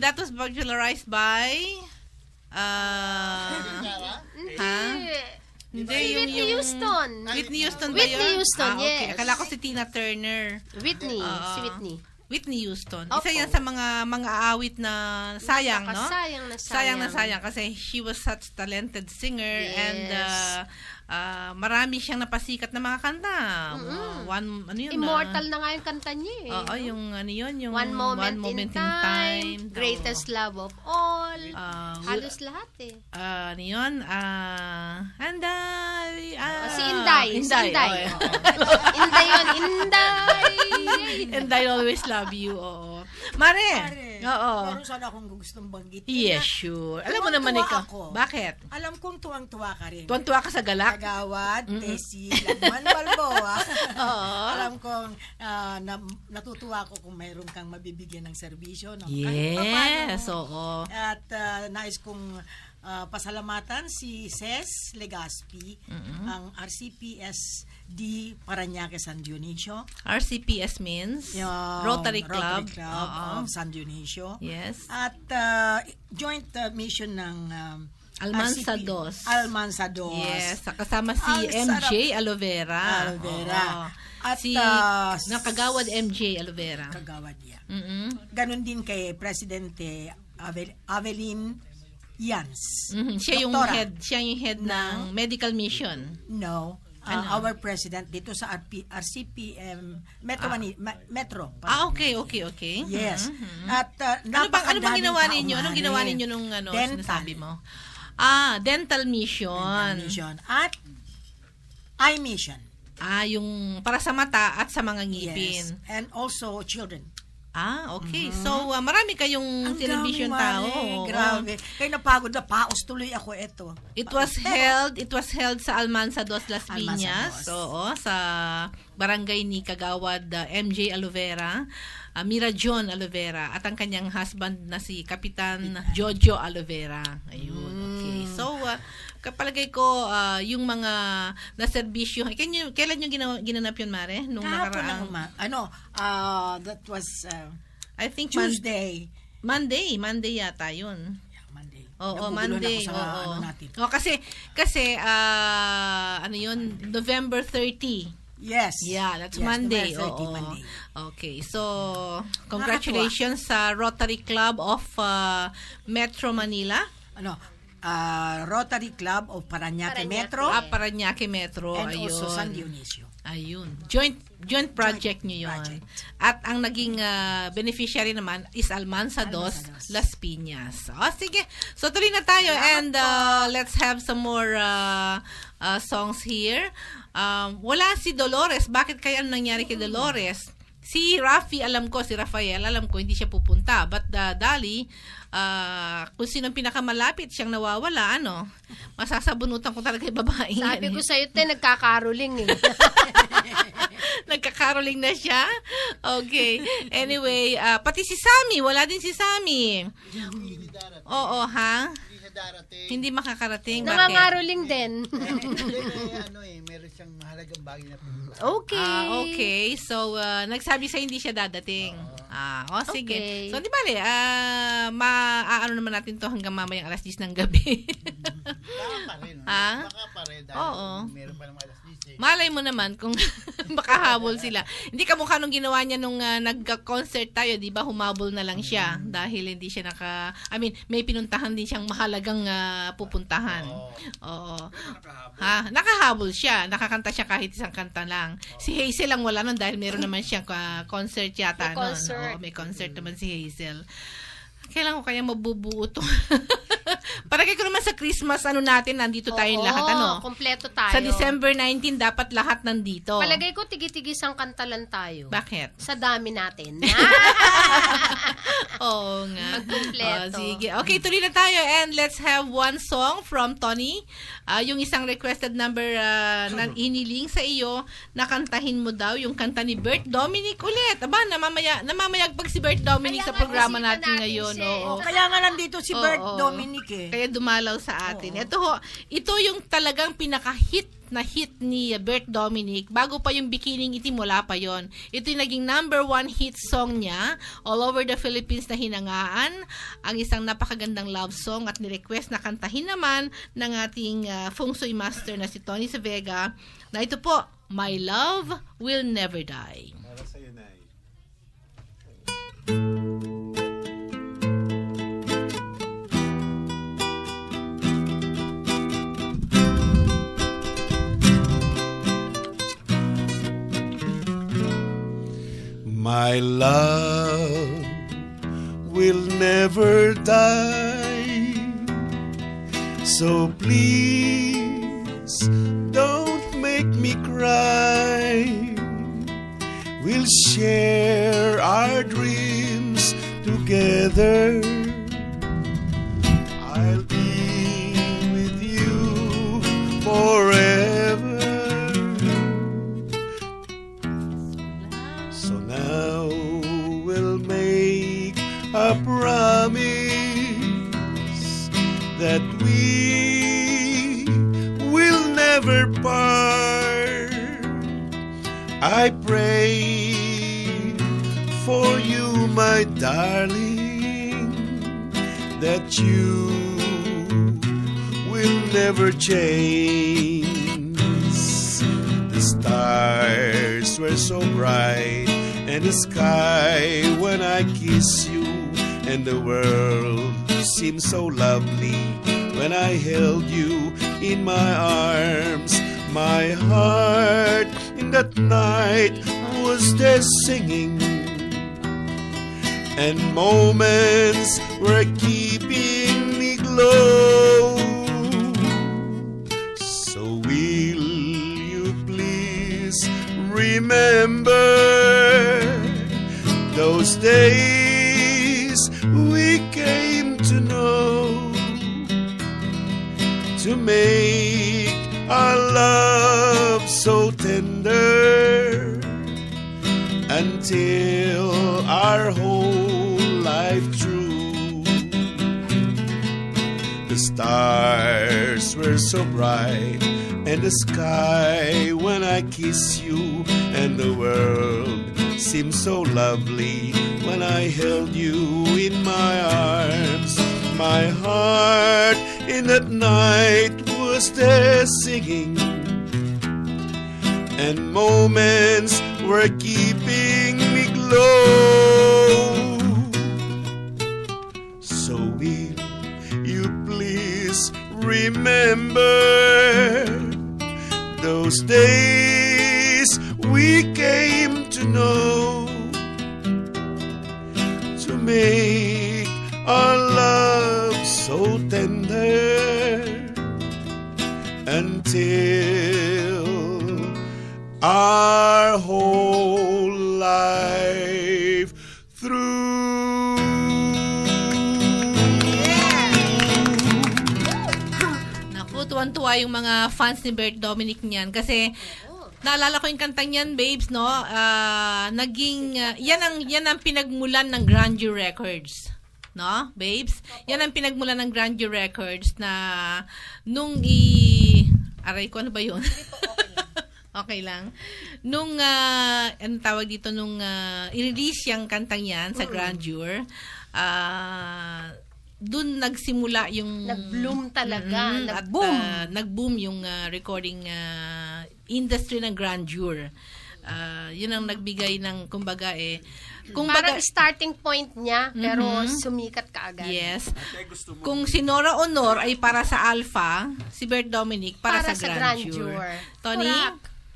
That was popularized by... Hindi, Whitney Houston. Whitney Houston ba Whitney yun? Houston, Okay. yes. Akala ko si Tina Turner. Whitney, si Whitney. Whitney Houston. Opo. Isa yan sa mga aawit na sayang, no? Sayang na sayang. Kasi she was such talented singer Yes. and marami siyang napasikat na mga kanta. Ano yun? Immortal na nga yung kanta niya eh. Oo, yung ano yun, yung One Moment in Time, Greatest Love of All, halos lahat eh. Ano yun? Anday. Si Inday. Inday. Inday yun, Inday. And I always love you. Oo. Mare. Oo. Meron sana akong gustong banggitin. Yes, sure. Alam mo naman ikaw. Ako. Bakit? Alam kong tuwang-tuwa ka rin. Tuwan-tuwa ka sa galak? Kagawad, Tessie, Lagman Balboa. Oo. Alam kong natutuwa ko kung mayroon kang mabibigyan ng serbisyo. No? Yes, oo. At nais kong pasalamatan si Ces Legaspi, ang RCPSD Parañaque San Dionisio. RCPS means Yung Rotary Club. of San Dionisio. Yes. At joint mission ng Almansa RCP. Dos. Almansa Dos. Yes, kasama si Ang MJ Alovera. Alovera. Oo. At si nakagawad MJ Alovera. Kagawad niya. Ganon din kay Presidente Avelin Yans. Siya yung Doktora. head ng medical mission. No. Our president dito sa RCPM Metro. Okay. Yes. At ano bang ginawa ninyo? Anong ginawa ninyo nung sinasabi mo? Dental mission. At eye mission. Yung para sa mata at sa mga ngipin. Yes. And also children. Okay. So, marami kayong television tao. Grabe. Kaya napagod na paos tuloy ako ito. It was held sa Almansa Dos Las Piñas. Oo, sa barangay ni Kagawad MJ Alovera, Mira John Alovera, at ang kanyang husband na si Kapitan Jojo Alovera. Ayun, okay. So, kapalagay ko, yung mga naserbisyo, kailan nyo ginanap yun, Mare? Nung nakaraan? That was I think Tuesday. Monday yata yun. Monday. Oo, Monday. Oo. Kasi ano yun, November 30. Yes. Yeah, that's Monday. November 30, Monday. Okay. So, congratulations sa Rotary Club of Metro Manila. Rotary Club of Parañaque Metro. Parañaque Metro. And ayun. also San Dionisio. Ayun. Joint project nyo yun. Project. At ang naging beneficiary naman is Almansa Dos Las Piñas. Sige. So, tuloy na tayo and let's have some more songs here. Wala si Dolores. Bakit kaya nangyari kay Dolores? Si Rafael, alam ko, hindi siya pupunta. But Dali, kung sinong pinakamalapit, siyang nawawala, masasabunutan ko talaga yung babae. Sabi ko sa'yo, nagkakaroling eh. Nagkakaroling na siya? Okay. Anyway, pati si Sammy, wala din si Sammy. Oo, ha? Hindi makakarating. Nangangaroling din. Meron siyang mahalagang bagay na Okay. So, nagsabi sa hindi siya dadating. Sige. Okay. So, di bale, maaano naman natin to hanggang mamayang alas 10 ng gabi. Baka pa rin. Oo. Meron pa naman alas 10. Malay mo naman kung makahabol sila. Hindi kamukha nung ginawa niya nung nagka-concert tayo, di ba? Humabol na lang siya dahil hindi siya may pinuntahan din siyang mahalagang pupuntahan. Oo. Nakahabol siya. Nakakanta siya kahit isang kanta lang. Si Hazel lang wala nun dahil meron naman siyang concert yata. May concert naman si Hazel. Kailan ko kaya mabubuo to? Paragay ko naman sa Christmas, natin, nandito tayong lahat, kompleto tayo. Sa December 19, dapat lahat nandito. Palagay ko, tigis-tigis ang kantalan tayo. Bakit? Sa dami natin. Oo nga. Magkumpleto. Sige. Okay, tuloy na tayo and let's have one song from Tony. Yung isang requested number na iniling sa iyo, nakantahin mo daw yung kanta ni Bert Dominic ulit. Namamayagpag si Bert Dominic sa programa natin ngayon. Kaya nga nandito si Bert Dominic eh. Kaya dumalaw sa atin. Ito yung talagang pinaka-hit ni Bert Dominic. Bago pa yung Bikining Itim, wala pa yon. Ito yung naging #1 hit song niya all over the Philippines na hinangaan. Ang isang napakagandang love song at ni-request na kantahin naman ng ating feng shui master na si Tony Sevega na ito po, My Love Will Never Die. Para sa'yo, Nay. My love will never die, so please don't make me cry. We'll share our dreams together. I'll be with you forever. So now we'll make a promise that we will never part. I pray for you, my darling, that you will never change. The stars were so bright and the sky when I kiss you, and the world seemed so lovely when I held you in my arms. My heart in that night was there singing, and moments were keeping me glow. So will you please remember those days we came to know, to make our love so tender until our whole life through. The stars were so bright and the sky when I kiss you, and the world seemed so lovely when I held you in my arms. My heart in that night was there singing, and moments were keeping me glow. So will you please remember those days we came to know, to make our love so tender until our whole life through. Naku, tuwan-tuwa yung mga fans ni Bert Dominic niyan kasi naalala ko yung kantang yan, babes, no? Yan ang pinagmulan ng Grandeur Records. No, babes? Yan ang pinagmulan ng Grandeur Records na nung aray ko, ano ba yun? Okay lang. Nung, ano tawag dito, nung i-release yung kantang yan sa Grandeur, dun nagsimula yung nag-bloom talaga, nag-boom. Nag-boom yung recording industry ng Grandeur. Yun ang nagbigay ng, kumbaga parang starting point niya, pero sumikat kaagad. Yes. Kung si Nora Honor ay para sa Alpha, si Bert Dominic para sa Grandeur. Tony?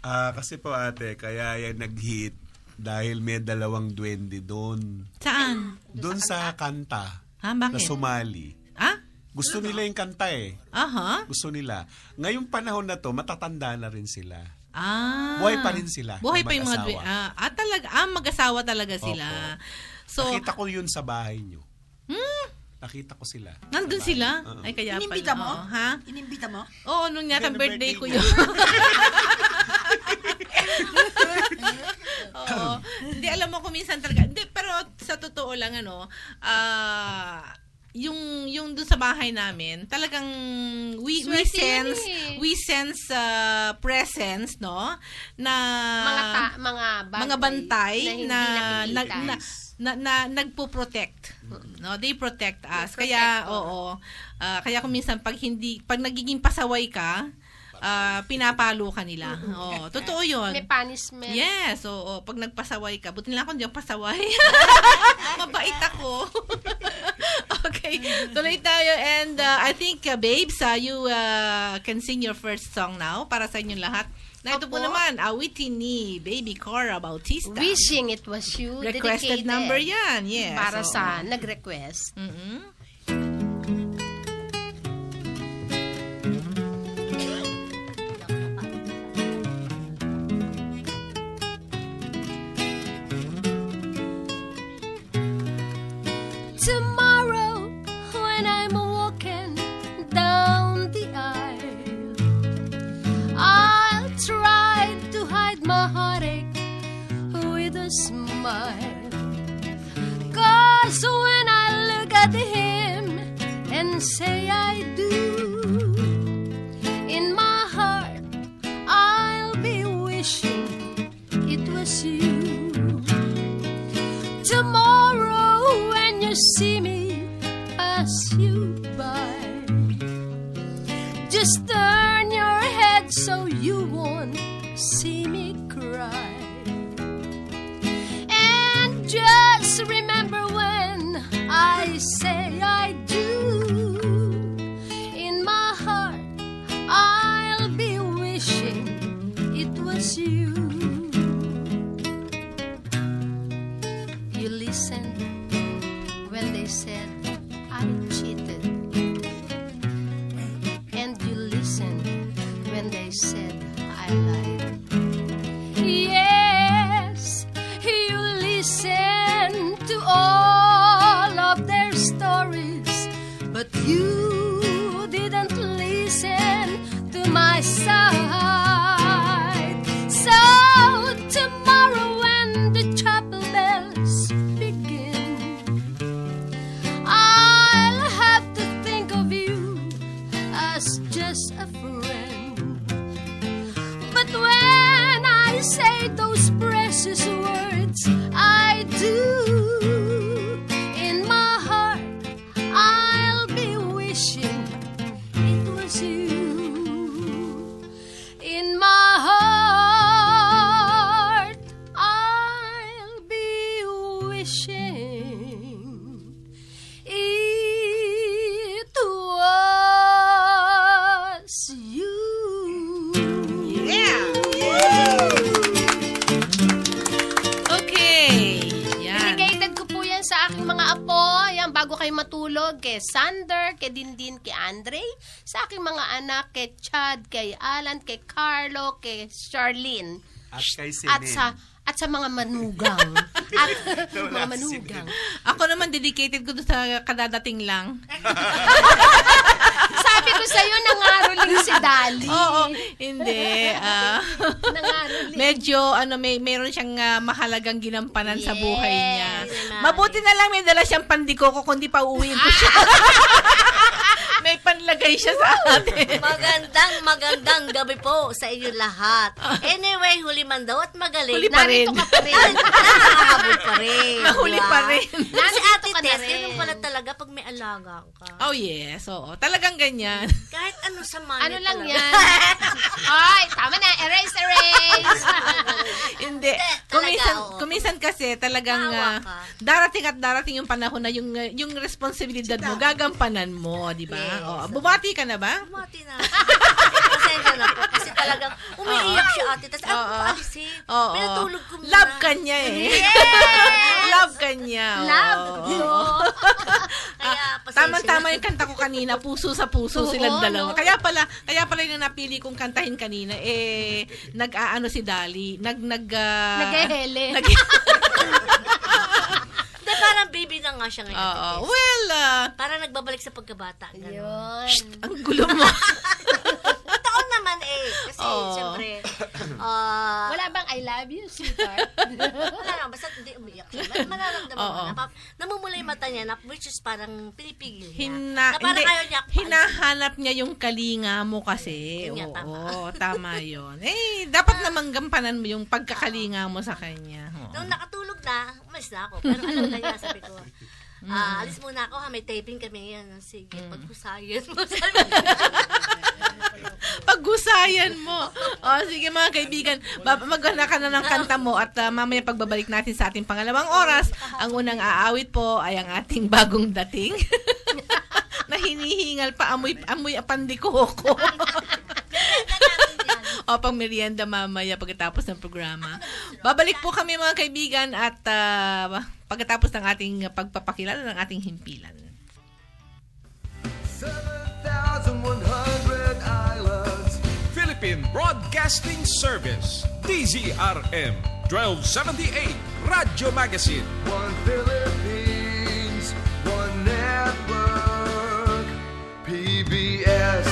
Kasi po ate, kaya yan nag-hit dahil may dalawang duwende doon. Saan? Doon sa kanta. Bakit? Na sumali. Gusto nila yung kanta Gusto nila. Ngayong panahon na to, matatanda na rin sila. Buhay pa rin sila. Buhay pa yung mga talaga. Mag-asawa talaga sila. Opo. So, nakita ko yun sa bahay nyo. Nakita ko sila. Nandun sila? Ay, kaya Inimbita pala. mo? Ha? Inimbita mo? Oo, nung yata birthday ko yun. Hindi, alam mo kung minsan talaga. Hindi, pero sa totoo lang, yung dun sa bahay namin, talagang we sense presence, no? Na mga bantay na nagpo-protect. No, they protect us. Kaya kaya kung minsan pag nagiging pasaway ka, pinapalo ka nila. Totoo 'yun. May punishment. Yes, pag nagpasaway ka, buti na ako hindi ako pasaway. Mabait ako. Okay, tuloy tayo and I think babes, you can sing your first song now para sa inyong lahat. Na ito po naman, awitin ni Baby Cora Bautista. Wishing It Was You. Requested dedicated number yan, yes. Para sa nag-request. Tomorrow, when I'm walking down the aisle, I'll try to hide my heartache with a smile. 'Cause when I look at him and say I do, in my heart I'll be wishing it was you. Tomorrow when you see me pass you by, just turn your head so you won't see me cry. And just remember when I say I do, in my heart I'll be wishing it was you. You listened when they said I cheated, and you listened when they said I lied. Yes, you listened to all of their stories, but you didn't listen to my side. So tomorrow when the chapel bells begin, I'll have to think of you as just a friend. But when I say those precious words, I do, in my heart I'll be wishing it was you. In my heart I'll be wishing it was you. Okay. Yan. Dedicated ko po yan sa aking mga apo. Yan, bago kayo matulog, kay Sander, kay Dindin, kay Andre, sa aking mga anak, kay Chad, kay Alan, kay Carlo, kay Charlene. At kay Sinen. At sa mga manugang. Mga manugang. Ako naman dedicated ko doon sa kadadating lang. Sabi ko sa'yo, nangaroling si Dali. Oo, hindi. Nangaroling. Medyo, mayroon siyang mahalagang ginampanan sa buhay niya. Yes. Mabuti na lang may dala siyang pandikoko, kundi pa uuwiin ko siya. May panlagay siya sa atin. Magandang gabi po sa inyo lahat. Anyway, huli man daw at magaling. Huli pa rin. Narito ka pa rin. Nakahabol pa rin. Nahuli diba? pa rin. Kasi Ate ka na Tess, rin. ganun pala talaga pag may alaga ka. Oh yes, oo. Talagang ganyan. Kahit ano sa money Ano lang talaga. yan? Ay, tama na. Erase. Hindi. Talaga, oo. Kuminsan kasi talagang Maawa ka. darating yung panahon na yung responsibilidad mo, gagampanan mo, di ba? Yes. Oo. Bumati ka na ba? Bumati na. Pasensya na po. Kasi talagang umiiyak siya Ate Tess. Ako Oo. paalisin. Oo. Pinatulog ko muna. Love ka niya eh. Yes! Love ka niya. Oo. Love ko. Kaya pasensya Tama-tama na. yung kanta ko kanina, puso sa puso Oo, silang dalawa. no? Kaya pala yung napili kong kantahin kanina, nag-aano si Dali, Nag-ehele. Hindi, parang baby na nga siya ngayon. Ate Oo. Tess. Well, Parang nagbabalik sa pagkabata. Ganun. Yun. ang gulo mo. Taon naman eh. Kasi Oo. siyempre, Wala bang I love you, sweetheart? Wala lang, basta hindi umiyak siya. Mararamdaman mo na. Namumula yung mata niya, which is parang pinipigil niya. Na parang ayaw niya. Hinahanap niya yung kalinga mo kasi. Oo, tama yun. Dapat namang gampanan mo yung pagkakalinga mo sa kanya. Nung nakatulog na, umalis na ako. Pero alam na niya, sabi ko, alis muna ako, may taping kami yan. Sige, paghusayan mo. Paghusayan mo. Sige mga kaibigan, magana ka na ng kanta mo at mamaya pagbabalik natin sa ating pangalawang oras, ang unang aawit po ay ang ating bagong dating na hinihingal pa, amoy pandikoko. Pang merienda mamaya pagkatapos ng programa. Babalik po kami mga kaibigan at pagkatapos ng ating pagpapakilala ng ating himpilan. 7,100 islands. Philippine Broadcasting Service, DZRM, 1278, Radyo Magazine. One Philippines, one network, PBS.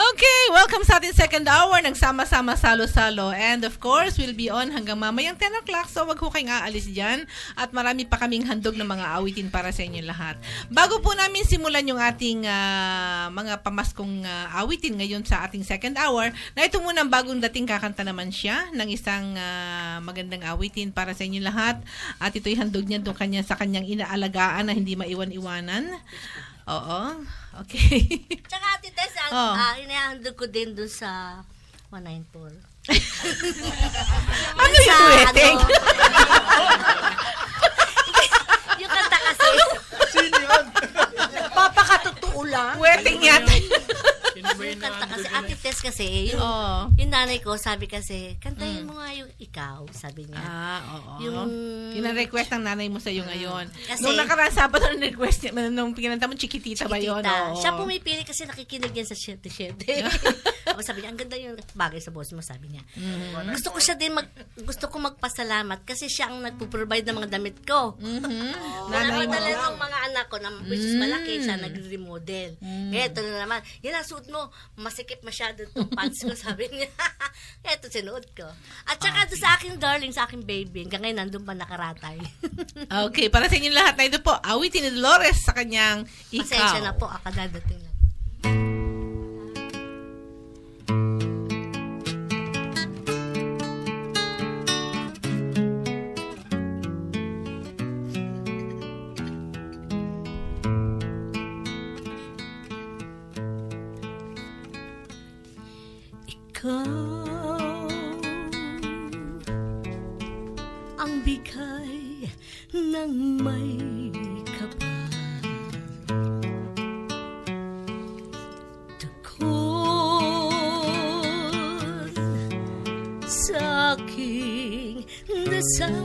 Okay, welcome sa ating second hour ng Sama-Sama Salo-Salo. And of course, we'll be on hanggang mamayang 10 o'clock. So wag ho kayong aalis dyan. At marami pa kaming handog ng mga awitin para sa inyo lahat. Bago po namin simulan yung ating mga pamaskong awitin ngayon sa ating second hour, na ito muna ang bagong dating, kakanta naman siya ng isang magandang awitin para sa inyo lahat. At ito'y handog niya doon sa kanyang inaalagaan na hindi maiwan-iwanan. Oo. Okay. Tsaka Ate Tess, inahandog ko din dun sa 194. Ano yung wedding? Yung kanta kasi. Sino yun? Papakatotoo lang. Wedding yata. Yung kanta kasi, Ate Tess kasi, yung nanay ko, sabi kasi, kantahin mo nga yung ikaw, sabi niya. Oo. Yung request ng nanay mo sa'yo ngayon. Kasi, nung nakaraan Sabado, request niya, nung pinanta mo, Chiquitita ba yun? Siya pumipili kasi nakikinig yan sa 7-7. Sabi niya, ang ganda yung bagay sa boss mo, sabi niya. Gusto ko magpasalamat kasi siya ang nagpo-provide ng mga damit ko. Nanay mo. Ng mga anak ko, which is malaki, siya nag-remodel. Ito na naman, yan ang suot mo, masikip masyado itong pants ko, sabi niya. Ito, sinuot ko. At saka doon sa aking darling, sa aking baby, hanggang ngayon nandun pa nakaratay. Okay, para sa inyo lahat na ito po, awitin ni Dolores sa kanyang Ikaw. Pasensya na po, akadadating lang. Ang bigay ng may kapal, tukod sa aking dasal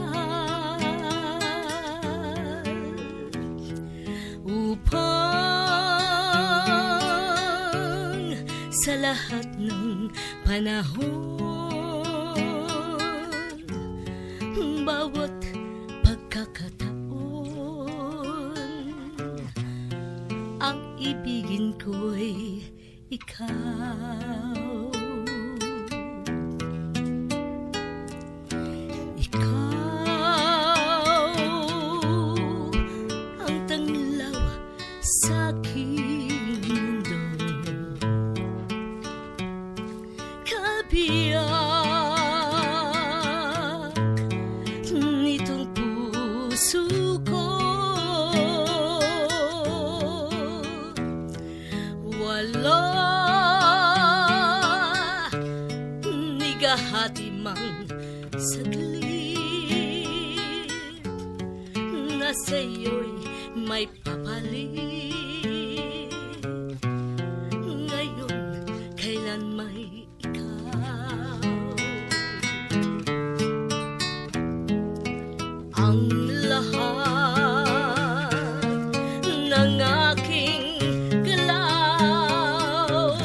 upang sa lahat ng panahon, bawat pagkakataon, ang ibigin ko'y ikaw. Ikaw ang tanglaw sa aking mundo, kabiyak nitong puso ko. Wala nigahati mang saglit na sa'yo'y may papalit. Ngayon, kailan may ikaw, ang lahat ng aking galaw,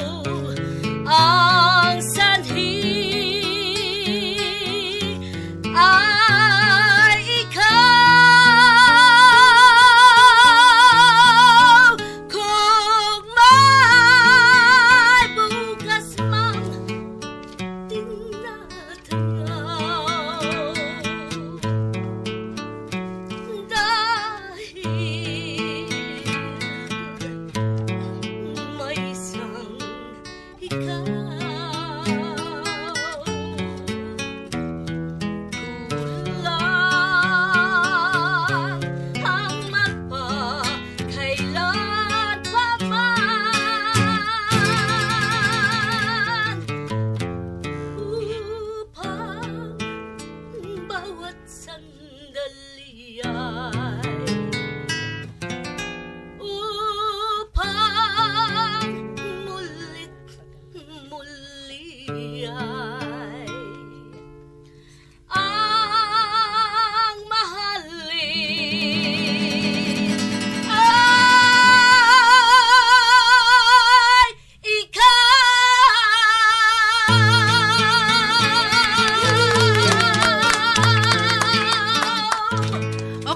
ang sanhi ay ikaw.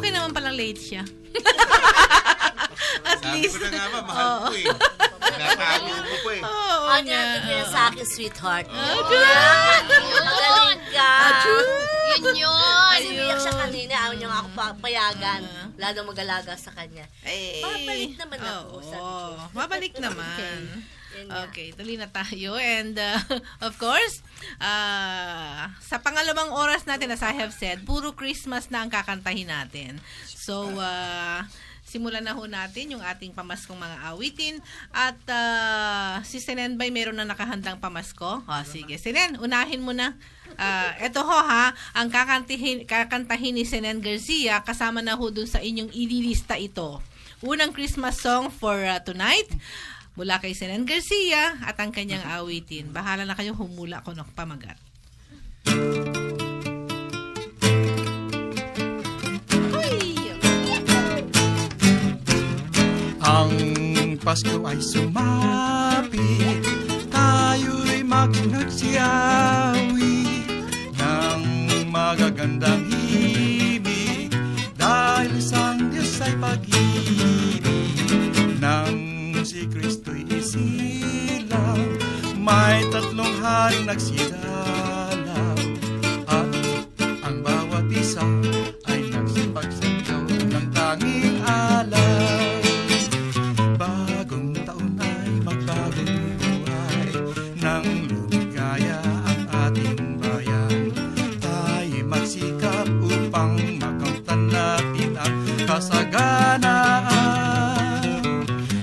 okay naman palang late siya. At Sabi least. ko na nga ba, mahal ko eh. Natago mo po eh. Oo Ang nga. niya sa akin, sweetheart. Magaling ka. Yun yun. Kasi umiyak siya kanina, ayaw niya nga ako payagan. Lalo mag-alaga sa kanya. Babalik naman ako, sabi ko. Babalik naman. Yun nga. Okay, tuloy na tayo. And of course, sa pangalawang oras natin, as I have said, puro Christmas na ang kakantahin natin. So, simulan na ho natin yung ating pamaskong mga awitin. At si Senen Bay meron na nakahandang pamasko. Sige, Senen, unahin mo na. Ito ho ha, ang kakantahin ni Senen Garcia, kasama na ho dun sa inyong ililista ito. Unang Christmas song for tonight, mula kay Senen Garcia at ang kanyang awitin. Bahala na kayong humula ko ng pamagat. Ang Pasko ay sumapit, tayo'y magsiawi ng magagandang himig, dahil sang Diyos ay pag-ibig. Nang si Kristo'y isilang, may 3 haring nagsidalaw, at ang bawat isa ay nagsipagsandaw ng tanging alay. Bagong taon ay magbagong buhay, nang lumigaya ang ating bayan. Tayo'y magsikap upang makamtan natin ang kasaganaan.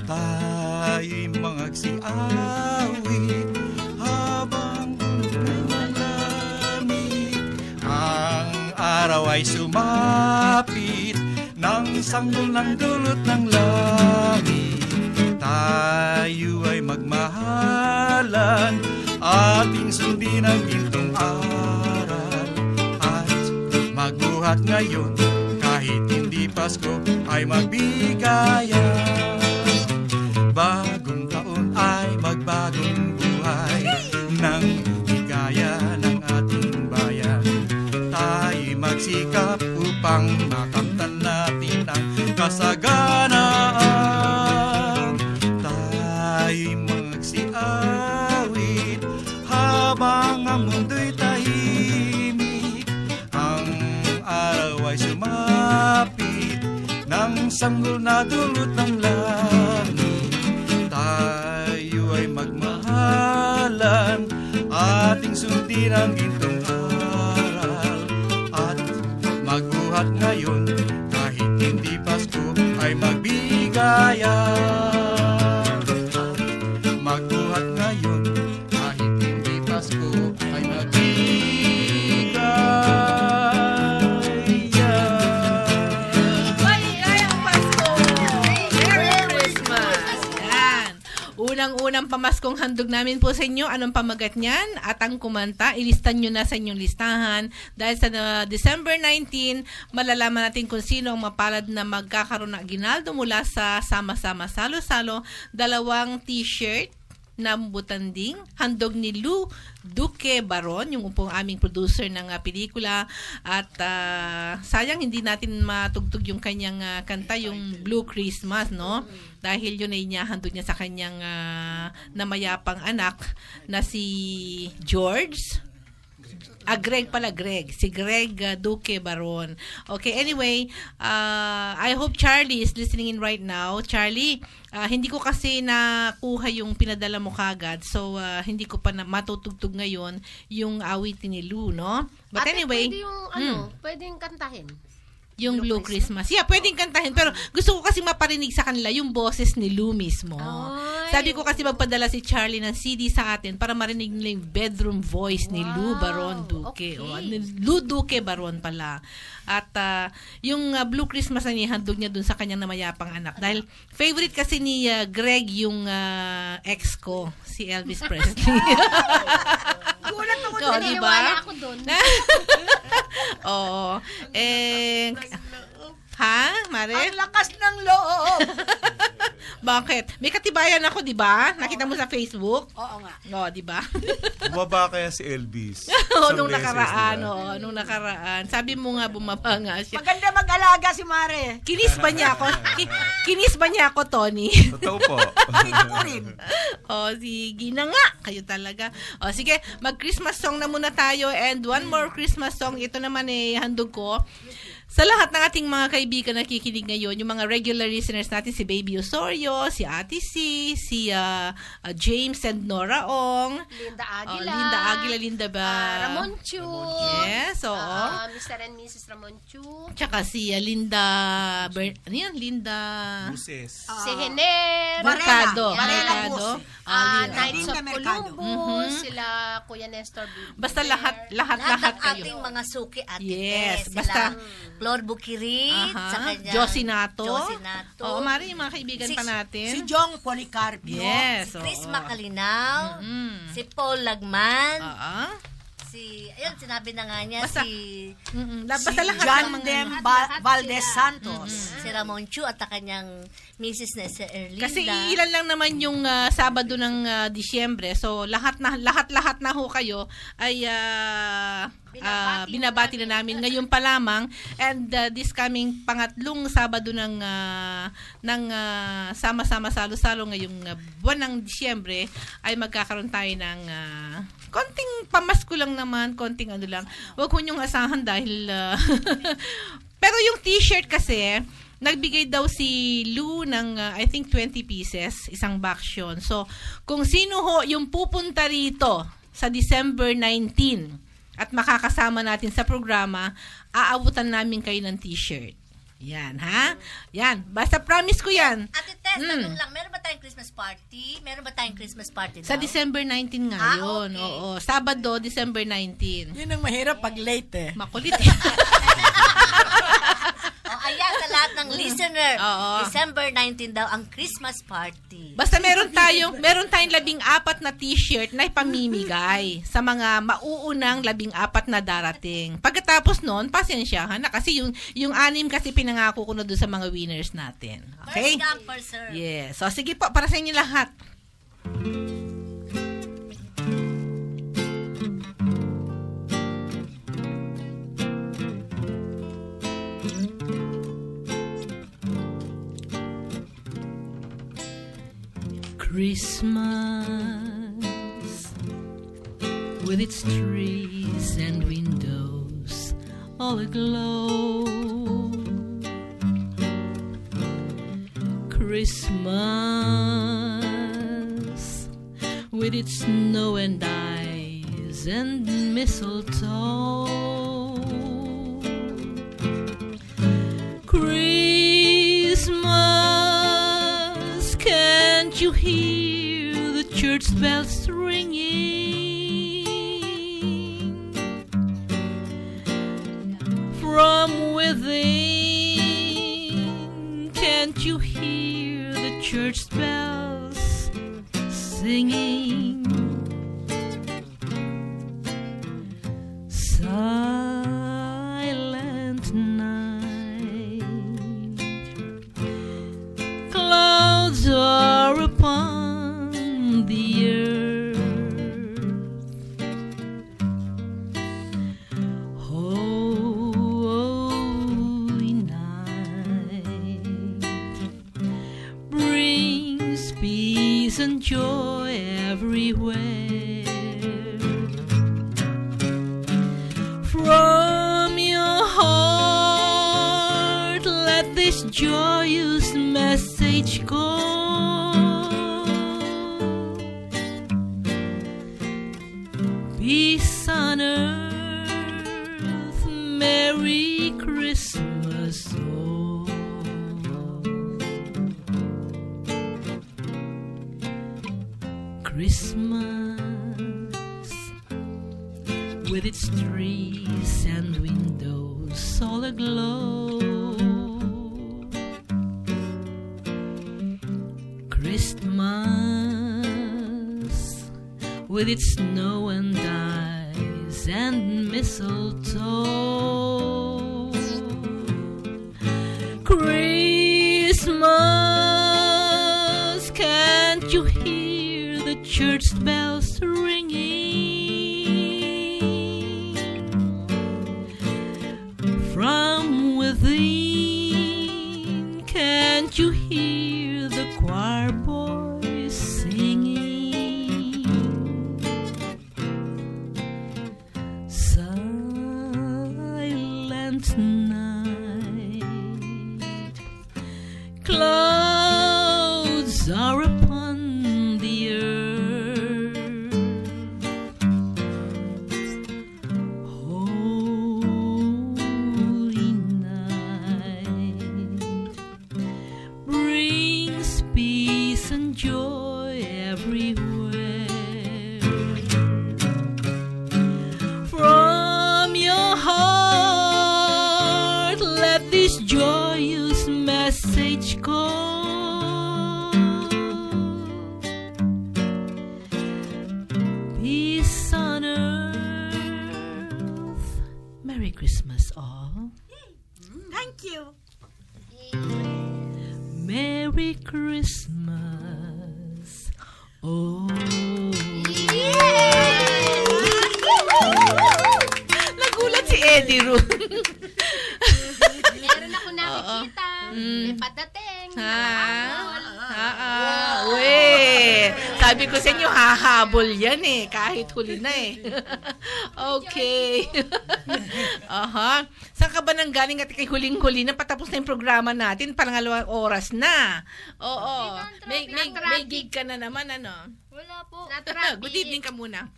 Tayo'y magsiawit habang ulay malamig. Ang araw ay sumapit, nang sanggol ng dulot ng langit. Tayo ay magmahalan, ating sundin ang gintong aral, at magbuhat ngayon kahit hindi Pasko ay magbigayan. Bagong taon ay magbagong buhay, nang lumigaya ng ating bayan. Tayo'y magsikap upang makamtan natin ang kasaganaan. Tayo'y magsiawit habang ang mundo'y tahimik. Ang araw ay sumapit, nang sanggol na dulot ng langit. Tayo ay magmahalan, ating sundin ang gintong aral, at magbuhat ngayon kahit hindi Pasko ay magbigayan. Magbuhat ngayon kahit hindi Pasko ay Maligayang Pasko! Merry Christmas! Yan. Unang-unang pamaskong handog namin po sa inyo. Anong pamagat niyan? At ang kumanta, ilistan nyo na sa inyong listahan. Dahil sa December 19, malalaman natin kung sino ang mapalad na magkakaroon ng aginaldo mula sa Sama-Sama Salo-Salo. 2 t-shirt na butanding, handog ni Lou Duque Baron, yung upong aming producer ng pelikula. At sayang hindi natin matugtog yung kanyang kanta, yung Blue Christmas, no? Dahil yun ay handog niya sa kanyang namayapang anak na si George. Greg pala, Greg. Si Greg Duque Baron. Okay, anyway, I hope Charlie is listening in right now. Charlie, hindi ko kasi nakuha yung pinadala mo kagad. So, hindi ko pa matutugtog ngayon yung awitin ni Lou, no? But anyway, pwede yung, pwedeng kantahin. Yung Blue Christmas. Yeah, pwedeng kantahin. Pero gusto ko kasi maparinig sa kanila yung boses ni Lou mismo. Sabi ko kasi magpadala si Charlie ng CD sa atin para marinig nila yung bedroom voice ni Lou Baron Duque. Okay. Lou Duque Baron pala. At yung Blue Christmas na nihandog niya dun sa kanyang namayapang anak. Dahil favorite kasi ni Greg yung ex ko, si Elvis Presley. Gulat ako doon, diba? Ako doon. Oo. Ha, Mare? Ang lakas ng loob. Bakit? May katibayan ako, di ba? Nakita mo sa Facebook? Oo nga. No, di ba? Bumaba kaya si Elvis? Nung nakaraan. Sabi mo nga, bumaba nga siya. Maganda mag-alaga si Mare. Kinis ba niya ako? Kinis ba niya ako, Tony? Totoo po. Ko rin. Sige na nga. Kayo talaga. Sige, mag-Christmas song na muna tayo. And one more Christmas song. Ito naman handog ko. Sa lahat ng ating mga kaibigan na nakikinig ngayon, yung mga regular listeners natin, si Baby Osorio, si Ate C, si James and Nora Ong, Linda Aguila, Linda ba? Ramon Chu. Yes, oo. Mr. and Mrs. Ramon Chu. Tsaka si Linda, Linda Buses. Si Hener. Mercado. Knights of Columbus, sila Kuya Nestor. Basta lahat kayo. Ating mga suki at yes, basta Flor Bukirit, sa kanya Josie Nato. Oo, Mari, yung mga kaibigan pa natin. Si Jong Policarpio. Yes. Si Chris Macalinaw. Si Paul Lagman. Ayun, sinabi na nga niya, basta lahat John ng Dem Valdez Santos. Si Ramon Chu at kanyang Mrs. na si Erlinda. Kasi ilan lang naman yung Sabado ng Disyembre. So, lahat na ho kayo ay binabati na namin ngayon pa lamang. And this coming pangatlong Sabado ng sama-sama salo-salo ngayong buwan ng Disyembre ay magkakaroon tayo ng konting pamasko lang naman, konting ano lang. Huwag ko niyong asahan dahil pero yung t-shirt kasi nagbigay daw si Lou ng I think 20 pieces, isang box yun. So, kung sino ho yung pupunta rito sa December 19 at makakasama natin sa programa, aabutan namin kayo ng t-shirt. Yan, ha? Yan. Basta promise ko yan. Ate Tess, tanong lang, meron ba tayong Christmas party? Meron ba tayong Christmas party daw? Sa December 19 nga yun. Okay. Oo. Sabado, December 19. Yun ang mahirap pag late Makulit ayan, sa lahat ng listener, December 19 daw ang Christmas party. Basta meron tayong 14 na t-shirt na ipamimigay sa mga mauunang 14 na darating. Pagkatapos noon, pasensyahan na kasi yung 6 kasi pinangako ko na doon sa mga winners natin. Okay? First come, first serve. Yes. So sige po, para sa inyo lahat. Christmas with its trees and windows all aglow. Christmas with its snow and ice and mistletoe. Christmas, can't you hear the church bells ringing from within? Can't you hear the church bells singing? Silent night, clouds are upon the earth. Holy night brings peace and joy everywhere. From your heart, let this joyous message go. Peace on earth, Merry Christmas. Oh. Christmas with its trees and windows all aglow. Christmas with its snow and ice and mistletoe. Christmas you hear the church bells ringing? From within, can't you hear the choir boys singing? Silent night, clouds are upon the earth. Holy night brings peace and joy everywhere. From your heart, let this joyous message go. Peace on earth. Merry Christmas, all. Thank you. Merry Christmas. Oh. Nagulat si Eddie Ru. Meron ako nakikita. May padating. Uy. Sabi ko sa inyo, hahabol yan eh. Kahit huli na eh. Okay. Aha. Saan ka ba nang galing at kay huling-huli na patapos na yung programa natin? Pangalawang oras na. Oo. May gig ka na naman, ano? Wala po. Good evening ka muna.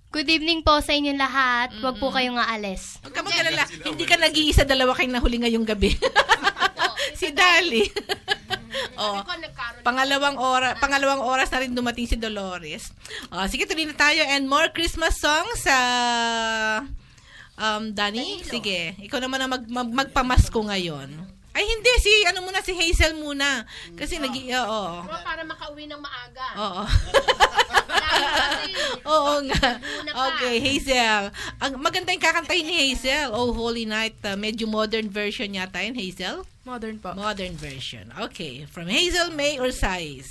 Good evening po sa inyong lahat. Huwag po kayong aalis. Huwag ka mag-alala. Hindi ka nag-iisa, dalawa kayong nahuli ngayong gabi. Si Dali. Oh, pangalawang oras na rin dumating si Dolores. Sige, tuloy na tayo. And more Christmas songs sa Danny. Sige, ikaw naman ang magpamasko ngayon. Ay, hindi. Si Hazel muna. Kasi para makauwi ng maaga. Oo. Oo nga. Okay, Hazel. Ang maganda yung kakantahin ni Hazel. Oh, Holy Night. Medyo modern version yata yun, Hazel? Modern po. Modern version. Okay. From Hazel, May, or Size?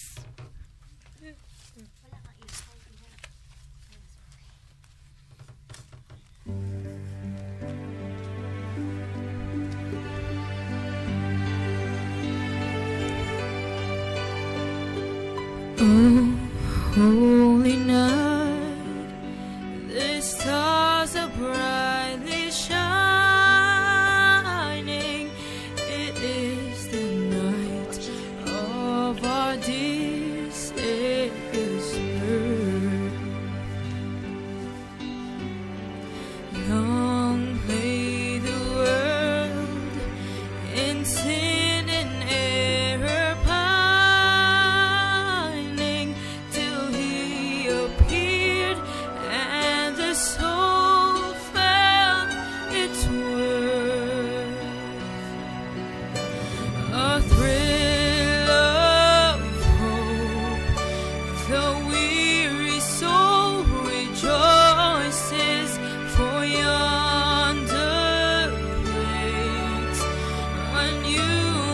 Oh, holy night, the stars are brightly shining. It is the night of our dear Savior's birth. Long lay the world in sin and error pining, till he appeared and the soul felt its worth. A thrill of hope, the weary soul rejoices, for yonder breaks a new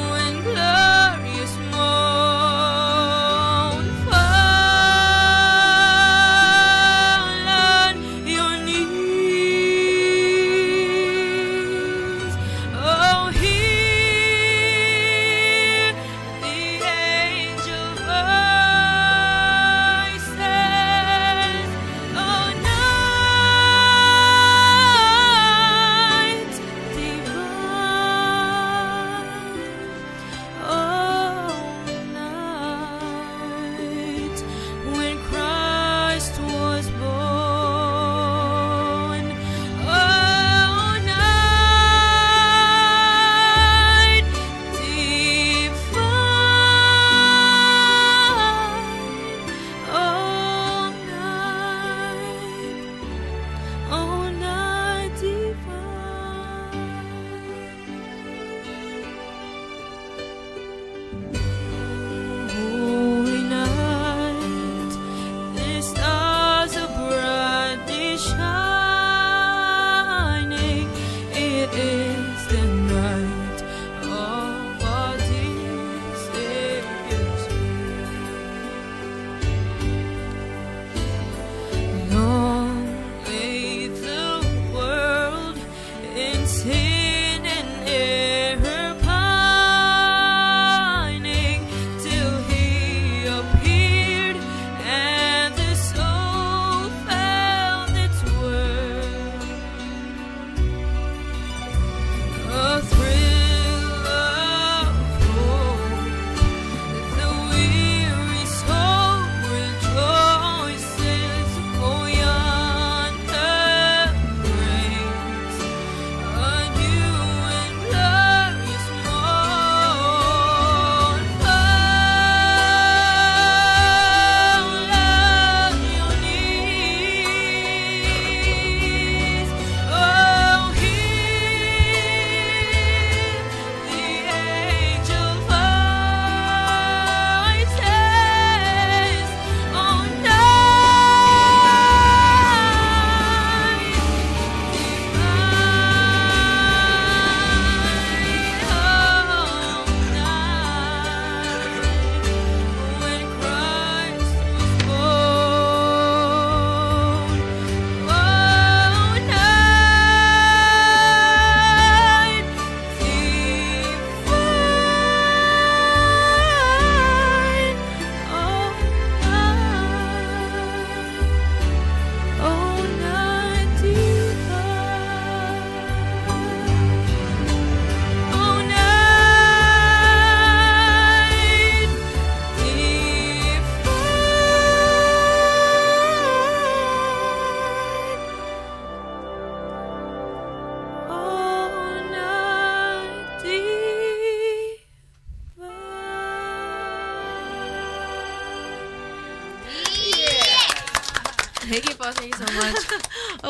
Thank you so much.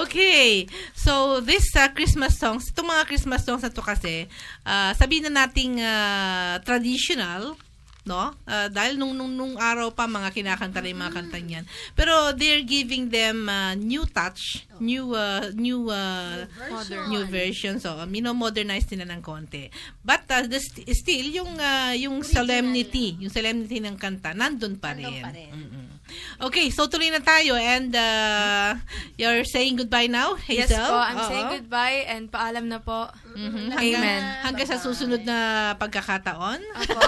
Okay. So, this Christmas songs, itong mga Christmas songs na to kasi, sabihin na nating traditional, no? Dahil nung araw pa mga kinakanta na yung mga kanta niyan. Pero they're giving them new touch, new version. So, modernize nila ng konti. But still yung solemnity ng kanta nandun pa rin. Okay, so tuloy na tayo and you're saying goodbye now, Hazel? Yes po, I'm saying goodbye and paalam na po. Amen. Hanggang sa susunod na pagkakataon. Opo.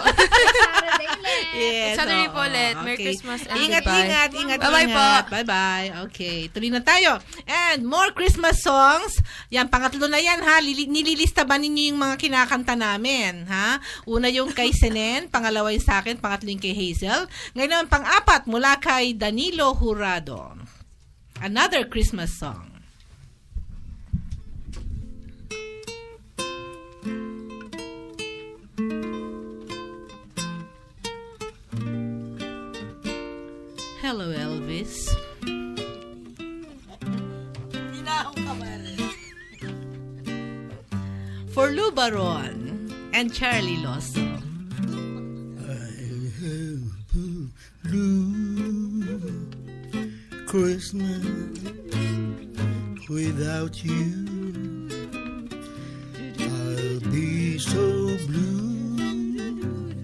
Yes. Saturday po ulit. Merry Christmas and Ingat. Bye-bye po. Bye-bye. Okay, tuloy na tayo. And more Christmas songs. Yan, pangatlo na yan ha. Nililista ba ninyo yung mga kinakanta namin? Ha? Una yung kay Senen, pangalawa yung sa akin, pangatlo yung kay Hazel. Ngayon naman, pang-apat, mula kay Danilo Jurado. Another Christmas song. Hello, Elvis. For Lou Baron and Charlie Loso. Blue Christmas without you. I'll be so blue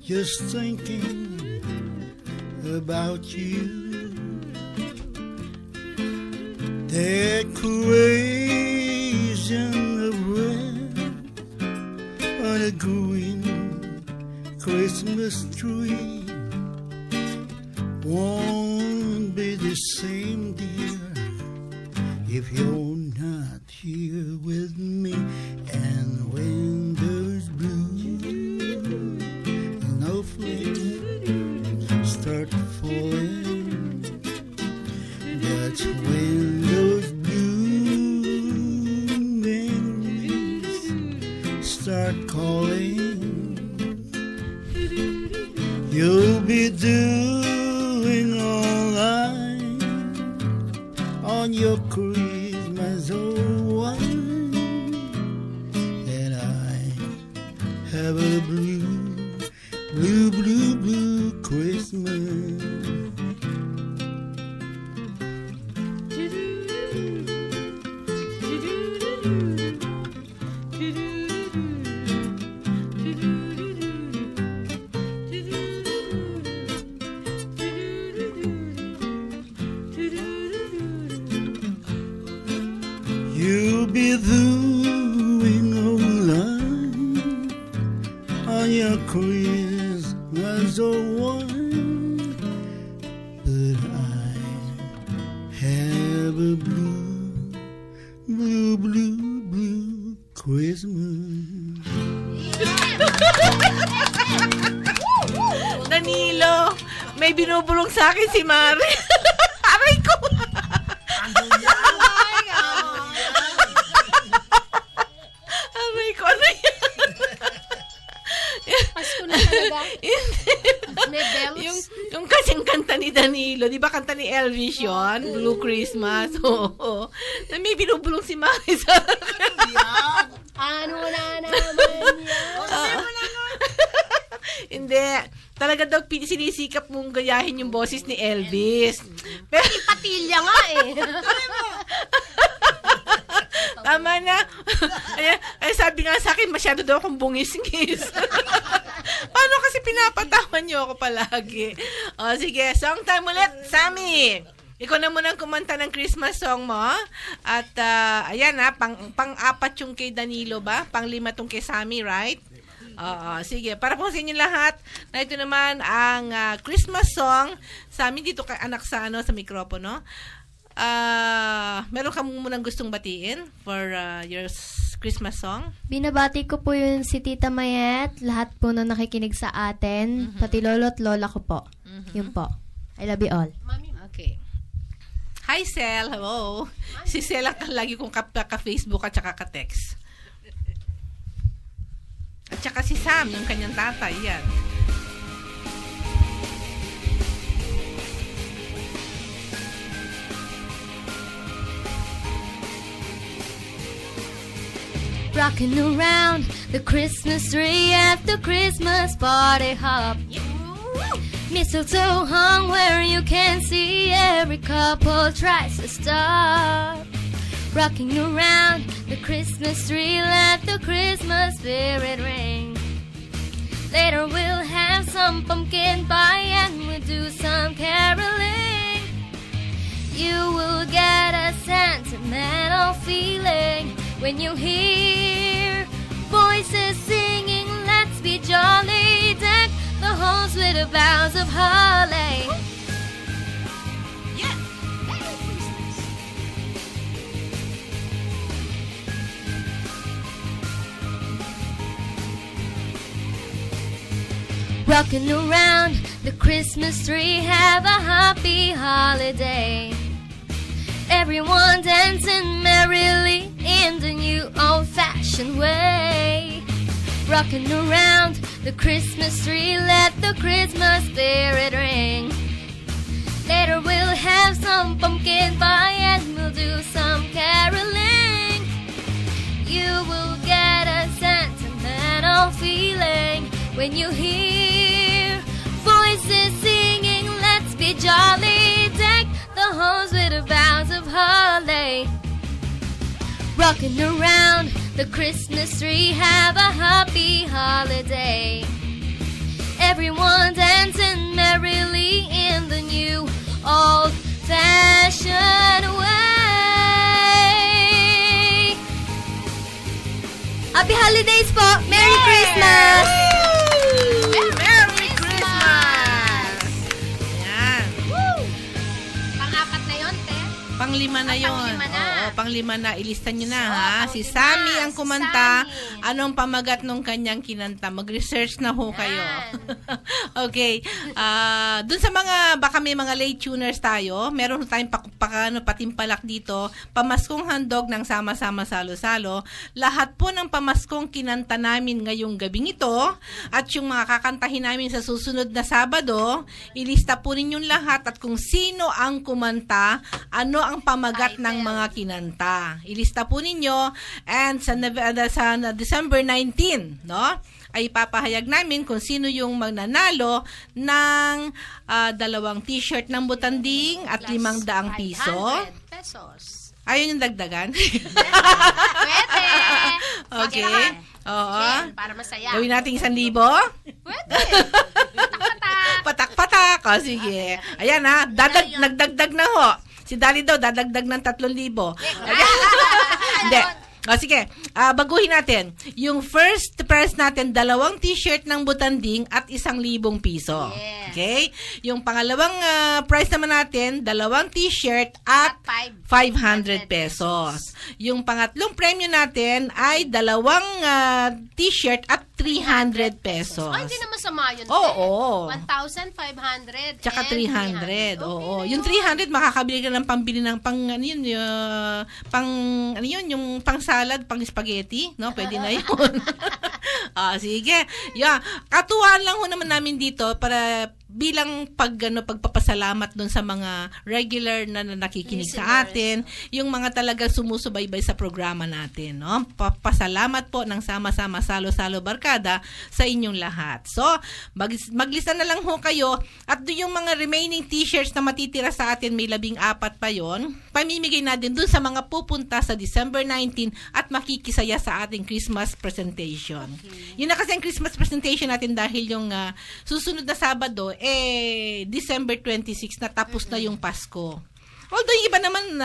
just thinking about you. Decoration of red on a green Christmas tree won't be the same, dear, if you're not here with me. And when those blue snowflakes start falling, that's when those blue memories start calling. You'll be doing all right on your Christmas, oh one, and I have a blue Christmas. You'll be doing all right on your Christmas, oh one, but I have a blue Christmas. Danilo, may binubulong sa akin si Mari. Aray ko! Aray ko, ano yan? Pasko na talaga. May bells. Yung kasing kanta ni Danilo, di ba kanta ni Elvis yun? Blue Christmas. Oo. May binubulong si Mari sa akin. Ano na naman yan? Hindi. Talaga daw sinisikap mong gayahin yung boses ni Elvis. Pero patilya nga eh. Tama na. Ay, sabi nga sa akin, masyado daw akong bungis-ngis. Paano kasi pinapatawan niyo ako palagi? O, sige. Song time ulit, Sammy. Ikaw na muna kumanta ng Christmas song mo. At, ayan ha, pang-apat yung kay Danilo ba? Pang-lima tong kay Sammy, right? Sige. Para po sa inyo lahat, na ito naman ang Christmas song. Sammy, dito kay anak sa mikropono. Meron ka munang gustong batiin for your Christmas song? Binabati ko po yun si Tita Mayet, lahat po na nakikinig sa atin, pati lolo at lola ko po. Yun po. I love you all. Okay. Hi, Sel. Hello. Si Sel ang lagi kong ka-Facebook at saka ka-text. At saka si Sam, yung kanyang tatay. Yan. Rocking around the Christmas tree at the Christmas party hop. Mistletoe hung where you can see, every couple tries to stop. Rocking around the Christmas tree, let the Christmas spirit ring. Later we'll have some pumpkin pie and we'll do some caroling. You will get a sentimental feeling when you hear voices singing, let's be jolly, deck the halls with the boughs of holly. Yeah. Rocking around the Christmas tree, have a happy holiday. Everyone dancing merrily in the new old-fashioned way. Rocking around the Christmas tree, let the Christmas spirit ring. Later we'll have some pumpkin pie and we'll do some caroling. You will get a sentimental feeling when you hear voices singing, let's be jolly, deck the halls with the boughs of holly. Rocking around the Christmas tree, have a happy holiday. Everyone dancing merrily in the new old-fashioned way. Happy holidays po! Merry Christmas! Merry Christmas! Yan. Pang-apat na yun, te. Pang-lima na yun. Pang-lima na. Oo, pang-lima na. Ilista nyo na, ha? Si Sammy ang kumanta. Anong pamagat nung kanyang kinanta? Mag-research na ho kayo. Okay. Dun sa mga, baka may mga late tuners tayo, meron tayong patimpalak dito. Pamaskong handog ng sama-sama salo-salo. Lahat po ng pamaskong kinanta namin ngayong gabing ito at yung mga kakantahin namin sa susunod na Sabado, ilista po ninyong lahat at kung sino ang kumanta, ano ang pamagat ng mga kinanta. Ilista po ninyo and sa December 19, no? Ay papahayag namin kung sino yung magnanalo ng 2 t-shirt ng Butanding at 500 piso. 500 pesos. Ayun yung dagdagan. Pwede. Okay. Oo. Yan, para masaya. Gawin natin 1,000. Pwede. Patak-patak. O, sige. Ayan ha. Nagdagdag na ho. Si Dali daw, dadagdag ng 3,000. Hindi. O, sige. Baguhin natin. Yung first prize natin, 2 t-shirt ng Butanding at 1,000 piso. Yeah. Okay? Yung pangalawang prize naman natin, 2 t-shirt at 500 pesos. Yung pangatlong premyo natin ay 2 t-shirt at 300 pesos. Oh, hindi naman sama yun. Oo. 1,500 Tsaka and 300. Oo. Okay, Yung 300 makakabili ka ng pambili ng yung pang salad, pang spaghetti, no? Pwede na 'yun. Sige. Yeah. Katuwaan lang ho naman namin dito para bilang pagpapasalamat doon sa mga regular na nakikinig sa atin, yung mga talaga sumusubaybay sa programa natin, no? Pasalamat po ng sama-sama salo-salo barkada sa inyong lahat. So, maglista na lang ho kayo at doon yung mga remaining t-shirts na matitira sa atin, may 14 pa yon. Pamimigay natin doon sa mga pupunta sa December 19 at makikisaya sa ating Christmas presentation. Okay. Yun na kasi ang Christmas presentation natin dahil yung susunod na Sabado December 26 na tapos na yung Pasko. Although yung iba naman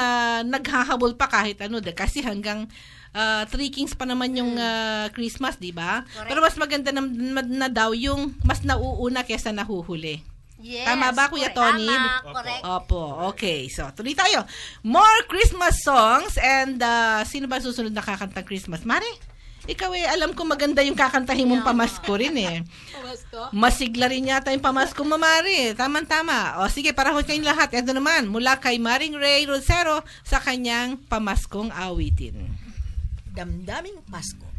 naghahabol pa kahit kasi hanggang 3 Kings pa naman yung Christmas, di ba? Pero mas maganda na daw yung mas nauuna kesa nahuhuli. Yes, tama ba, Kuya Tony? Tama, correct. Opo, okay. So, tuloy tayo. More Christmas songs and sino ba susunod na kakantang Christmas? Mari? Ikaw alam ko maganda yung kakantahin mong pamasko rin Pamasko? Masigla rin yata yung pamasko mo, Mari. Tama-tama. O sige, para ho kayong lahat. Ito naman, mula kay Maring Ray Rosero sa kanyang pamaskong awitin. Damdaming Pasko.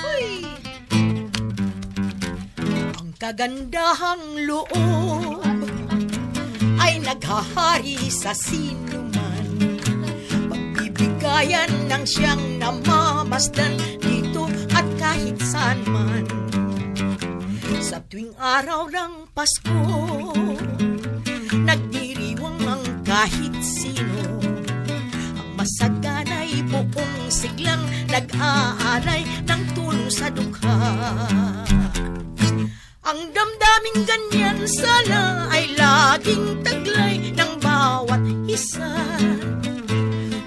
Uy! Ang kagandahang loob ay naghahari sa sinuman. Pagbibigayan ng siyang namamasdan dito at kahit saan man. Sa tuwing araw ng Pasko, nagdiriwang ang kahit sino. Ang masaganay buong siglang nag-aalay ng tulong sa dukha. Ang damdaming ganyan sana ay laging taglay ng bawat isa,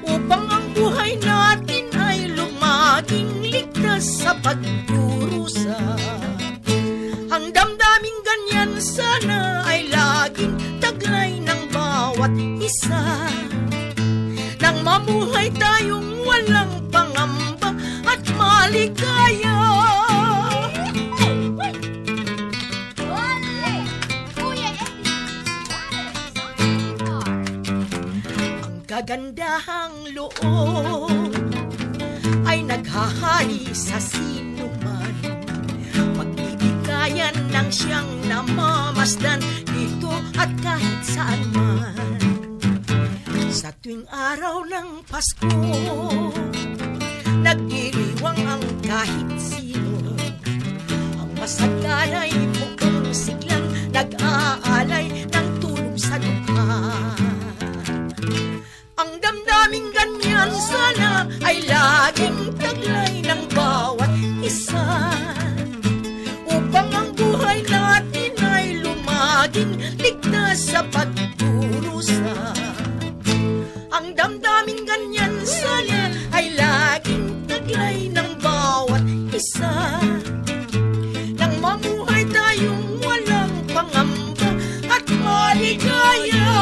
upang ang buhay natin ay lumaging ligtas sa pagdurusa. Ang damdaming ganyan sana ay laging taglay ng bawat isa, nang mamuhay tayong walang pangamba at maligaya. Kagandahang loob ay naghahari sa sinuman. Pagbibigayan ng siyang namamasdan dito at kahit saan man. Sa tuwing araw ng Pasko, nagdiriwang ang kahit sino. Ang masaganay buong siglang nag-aalay ng tulong sa dukha. Ang damdaming ganyan sana ay laging taglay ng bawat isa, upang ang buhay natin ay lumaging ligtas sa pagdurusa. Ang damdaming ganyan sana ay laging taglay ng bawat isa, nang mamuhay tayong walang pangamba at maligaya.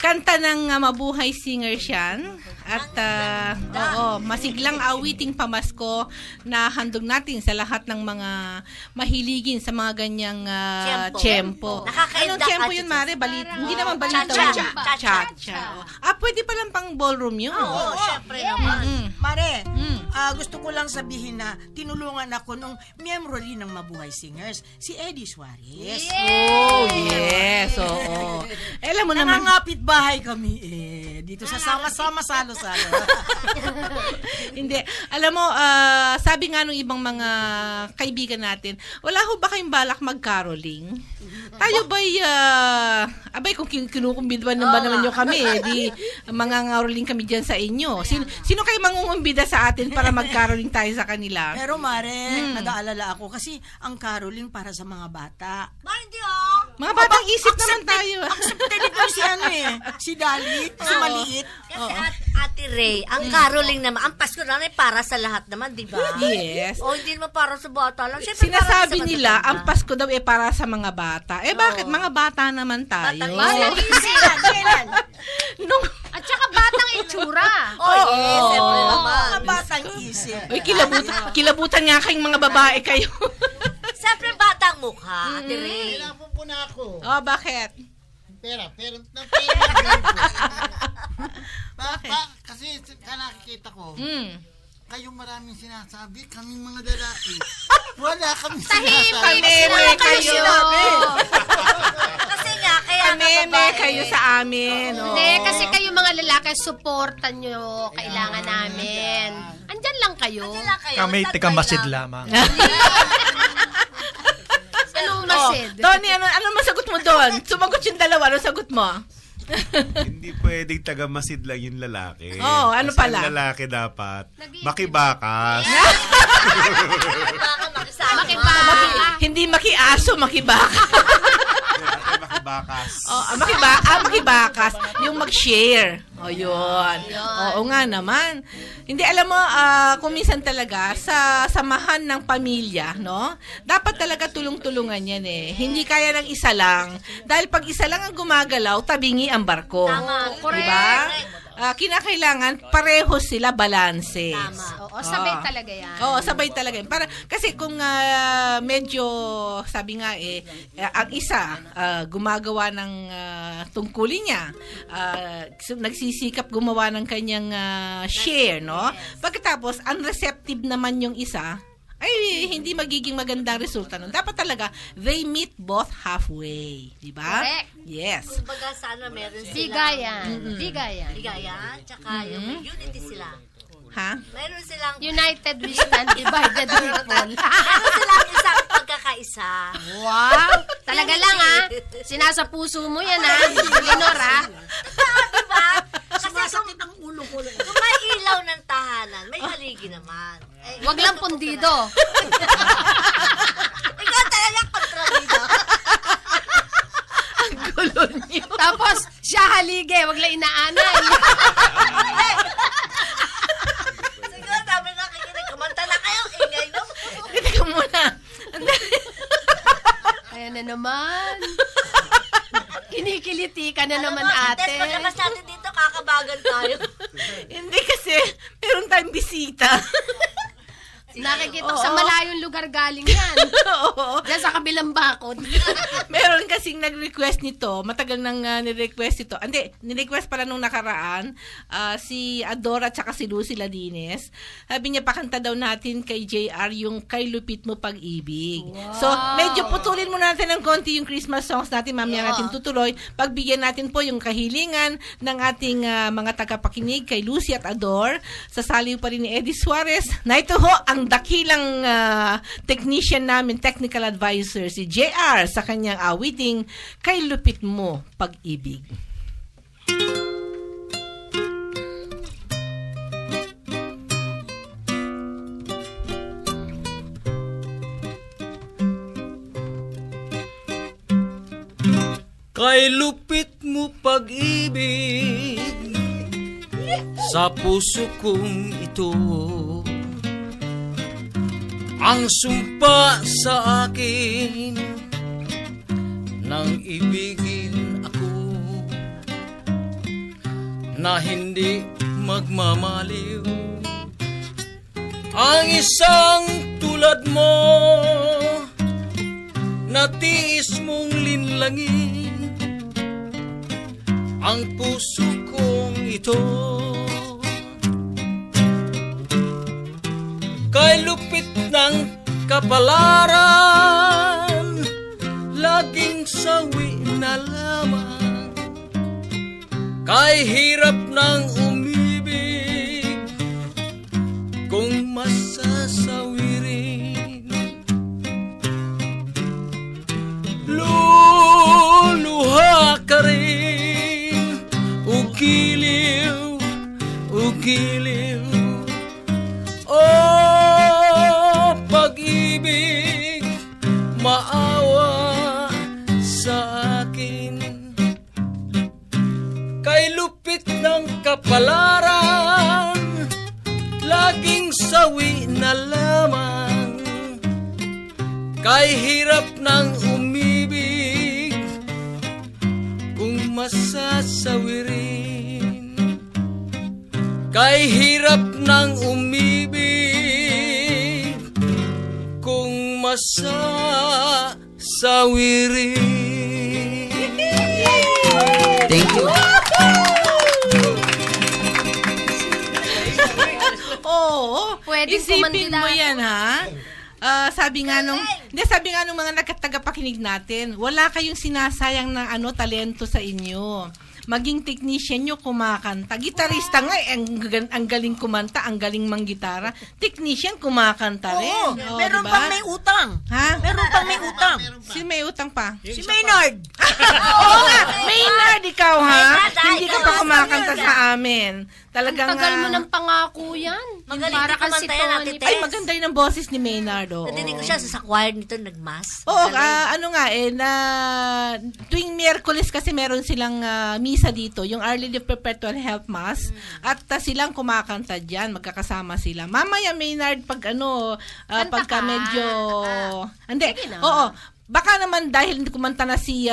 Kanta ng mabuhay singer siyan. At masiglang awiting pamasko na handog natin sa lahat ng mga mahiligin sa mga ganyang tiyempo. Anong tiyempo yun, Mare? Hindi naman balita. Cha-cha. Pwede palang pang ballroom yun. Oo, syempre naman. Mare, gusto ko lang sabihin na tinulungan ako nung miyembro rin ng Mabuhay Singers, si Eddie Suarez. Oh, yes. Oo. Alam mo naman, nangangapit bahay kami dito sa sama-sama salo-salo. Hindi. Alam mo, sabi nga nung ibang mga kaibigan natin, wala ho ba kayong balak mag-caroling? Tayo ba'y, kung kinukumbida ba naman nyo kami, di mga ngaroling kami dyan sa inyo. Sino kayo mangungumbida sa atin para mag-caroling tayo sa kanila? Pero Mare, nag-aalala ako kasi ang caroling para sa mga bata. Hindi mga batang isip naman tayo. Accepted ko si si Dalit, si Maliit. Kasi Ate Ray, ang caroling naman, ang Pasko naman ay para sa lahat naman, di ba? Yes. Hindi naman para sa bata lang. Siyempre, sinasabi nila, ang Pasko daw ay para sa mga bata. Bakit? Mga bata naman tayo. Batang kailan? At saka batang itsura. Siyempre naman. Mga batang isip. Uy, kilabutan nga kayong mga babae kayo. Siyempre batang mukha, Ate Ray. Kailangan po na ako. Bakit? Pera. Kasi nakikita ko, kayong maraming sinasabi, kaming mga lalaki. Wala kami sinasabi. Wala kayo. Kasi nga, kaya kayo sa amin. Hindi, kasi kayo mga lalaki, supportan nyo. Kailangan namin. Andyan lang kayo. Kami tika-masid lamang. Anong masid? Tony, ano masagot mo doon? Sumagot yung dalawa. Ano sagot mo? Hindi pwedeng taga-masid lang yung lalaki. Ano kasi pala? Ang lalaki dapat makibakas. Hindi makiaso, makibakas. Makibakas. Makibakas. Yung mag-share. Yun. Oo nga naman. Hindi, alam mo, kung minsan talaga, sa samahan ng pamilya, no? Dapat talaga tulong-tulungan yan Hindi kaya ng isa lang. Dahil pag isa lang ang gumagalaw, tabingi ang barko. Tama. Diba? Kinakailangan pareho sila balanse. Tama. Sabay talaga yan. Sabay talaga yan. Kasi kung medyo, sabi nga ang isa gumagawa ng tungkulin niya, nagsisikap gumawa ng kanyang share, no? Pagkatapos, unreceptive naman yung isa, ay hindi magiging magandang resulta nun. Dapat talaga, they meet both halfway. Diba? Correct. Yes. Kumbaga sana meron silang Bigayan. Bigayan. bigayan, tsaka yung may unity sila. Ha? Meron silang United we stand, divided we fall. meron silang isang pagkakaisa. Wow! Talaga lang Sinasa puso mo yan Leonor Diba? Kasi Sumasakit ang ulo ko. kung may ilaw ng tahanan, may haligi naman. Wag lang pundido. Ikaw talaga kontrabido. Ang gulo niyo. Tapos, siya halige, wag lang inaanan. Siguro dami nakikinig. Kumanta na kayo. Ingay no. Teka muna. Ayan na naman. Kinikiliti ka na naman, Test ate. paglabas natin dito, kakabagan tayo. Hindi kasi, meron tayong bisita. Nakikita ko sa malayong lugar galing yan. Oo. Diyan sa kabilang bakod. Meron kasing nag-request nito, matagal nang ni-request ito. Hindi, ni-request pala nung nakaraan, si Adora at saka si Lucy Ladines. Sabi niya, pakanta daw natin kay JR yung Kay Lupit Mo Pag-ibig. Wow. So, medyo putulin muna natin ng konti yung Christmas songs natin. Mamaya natin tutuloy. Pagbigyan natin po yung kahilingan ng ating mga tagapakinig kay Lucy at Ador. Sasaliw pa rin ni Eddie Suarez. Na ito ho, ang dakilang technician namin, technical advisor, si JR sa kanyang awiting Kay Lupit Mo Pag-ibig. Kay lupit mo pag-ibig sa puso kong ito, ang sumpa sa akin nang ibigin ako, na hindi magmamaliw ang isang tulad mo, na tiis mong linlangin ang puso kong ito. Kay lupit ng kapalaran, laging sawi na lamang. Kay hirap ng umibig, kung masasawirin. Luluha ka rin, ugiliw, ugiliw. Oh, pag-ibig, maawa sa akin. Kay lupit ng kapalaran, laging sawi na lamang. Kay hirap ng umibig, kung masasawirin. Kay hirap ng umibig, kung masasawirin. Thank you. Oo. Pwedeng Isipin kumandila. mo yan, ha? Sabi nga nung mga nagkatagapakinig natin, wala kayong sinasayang na talento sa inyo. Maging technician nyo kumakanta. Gitarista nga, ang galing kumanta, ang galing manggitara. Technician kumakanta rin. Oo, meron pang may utang. Ha? Meron pang may utang. Si may utang pa. Si Maynard. Oo nga, Maynard, ikaw ha? Maynard, Hindi ka ikaw, pa kumakanta Maynard. sa amin. Talagang Ang tagal mo ng pangako yan. Magaling Para din kang si kumanta yan, Tony. Ate Tess. Ay, maganda yun ang boses ni Maynard. Oo. Nadinig ko siya sa choir nito, nagmas. Oo, tuwing Miyerkules kasi meron silang misa dito, yung Our Lady of Perpetual Help Mass, at silang kumakanta diyan, magkakasama sila. Mamaya Maynard, pagka medyo hindi. Oo. Baka naman dahil kumanta na si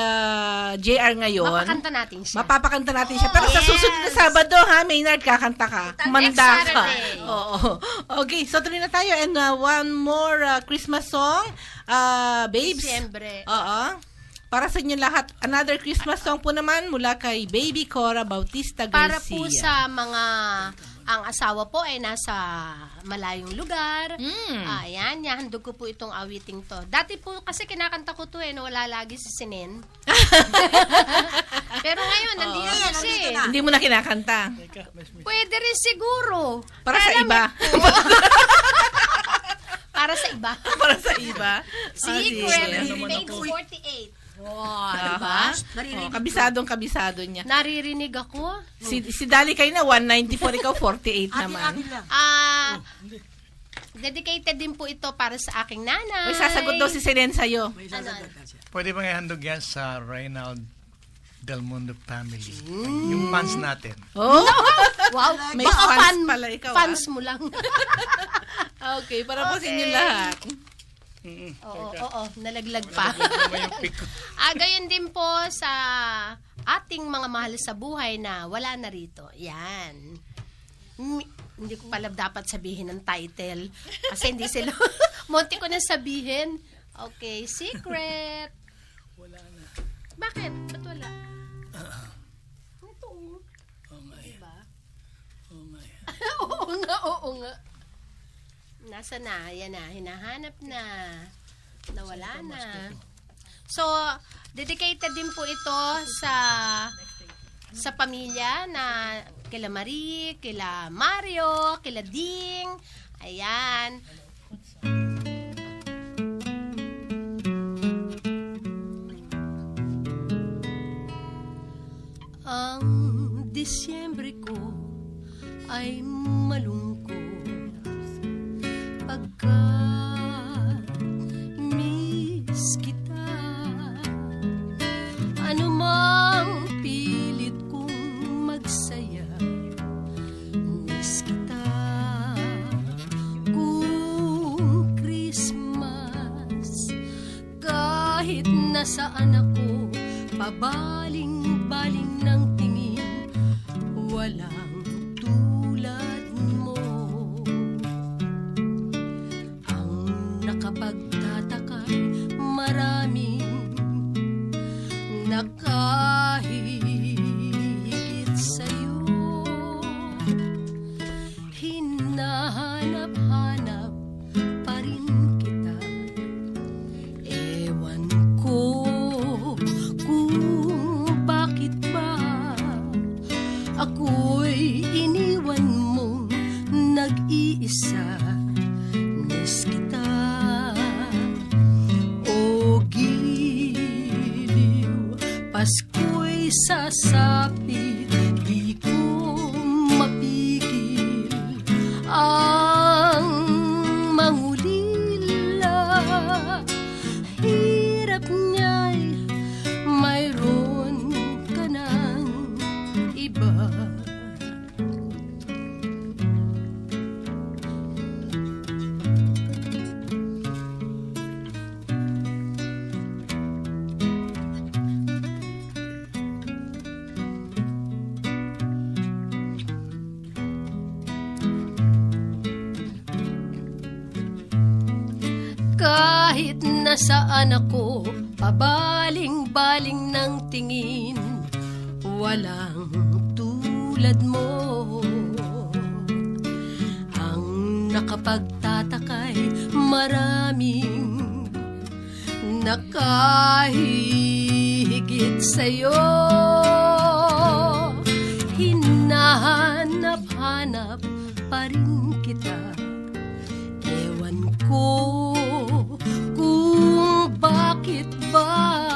JR ngayon. Mapakanta natin siya. Pero sa susunod na Sabado, ha, Maynard, kakanta ka. Kumanda ka. Oo. Okay, so tuloy na tayo. And one more Christmas song. Babes. Siyempre. Oo. Para sa inyo lahat, another Christmas song po naman mula kay Baby Cora Bautista Garcia. Para po sa mga Ang asawa po ay nasa malayong lugar. Ayan, handog ko po itong awiting to. Dati po kasi kinakanta ko to wala lagi si Sinen. Pero ngayon, nandito kasi. Hindi mo na kinakanta. Pwede rin siguro. Para sa iba. Para sa iba. Para sa iba. Secret, page 48. Diba? Kabisado niya. Naririnig ako. Si Dali kayo na 194, ikaw 48 naman. Dedicated din po ito para sa aking nanay. May sasagot daw si Sinen sa'yo. Pwede ba nga handog yan sa Reynald Del Mundo family? Yung fans natin. Oh! Wow! May fans pala ikaw. Fans mo lang. Okay, para po sa inyo lahat. Oo, nalaglag pa. Gayon din po sa ating mga mahal sa buhay na wala na rito. Yan. Hindi ko pala dapat sabihin ng title kasi hindi sila monti ko na sabihin. Okay, secret. Wala na. Bakit? Ba't wala? Ito. Diba? Oo nga. Nasa na? Yan na. Hinahanap na. Nawala na. So, dedicated din po ito sa pamilya na kila Marie, kila Mario, kila Ding. Ayan. Ang Disyembre ko ay malungkot pagkat miss kita. Ano mang pilit kong magsaya, miss kita. Kung Christmas, kahit nasaan ako, pabaling-baling ng tingin, walang tulad mo. Ang nakapagtatakay, maraming nakahigit sa'yo. Hinahanap-hanap pa rin kita. Ewan ko kung bakit ba ako'y iniwan mong nag-iisa. Miss kita. O giliw, Pasko'y sasapit, di ko mapigil ang mangulila. Hirap niya'y mayroon ka ng iba. Kahit nasaan ako, pabaling-baling ng tingin, walang tulad mo. Ang nakapagtatakay, maraming nakahigit sa'yo. Hinahanap-hanap pa rin kita. Ewan ko kung bakit ba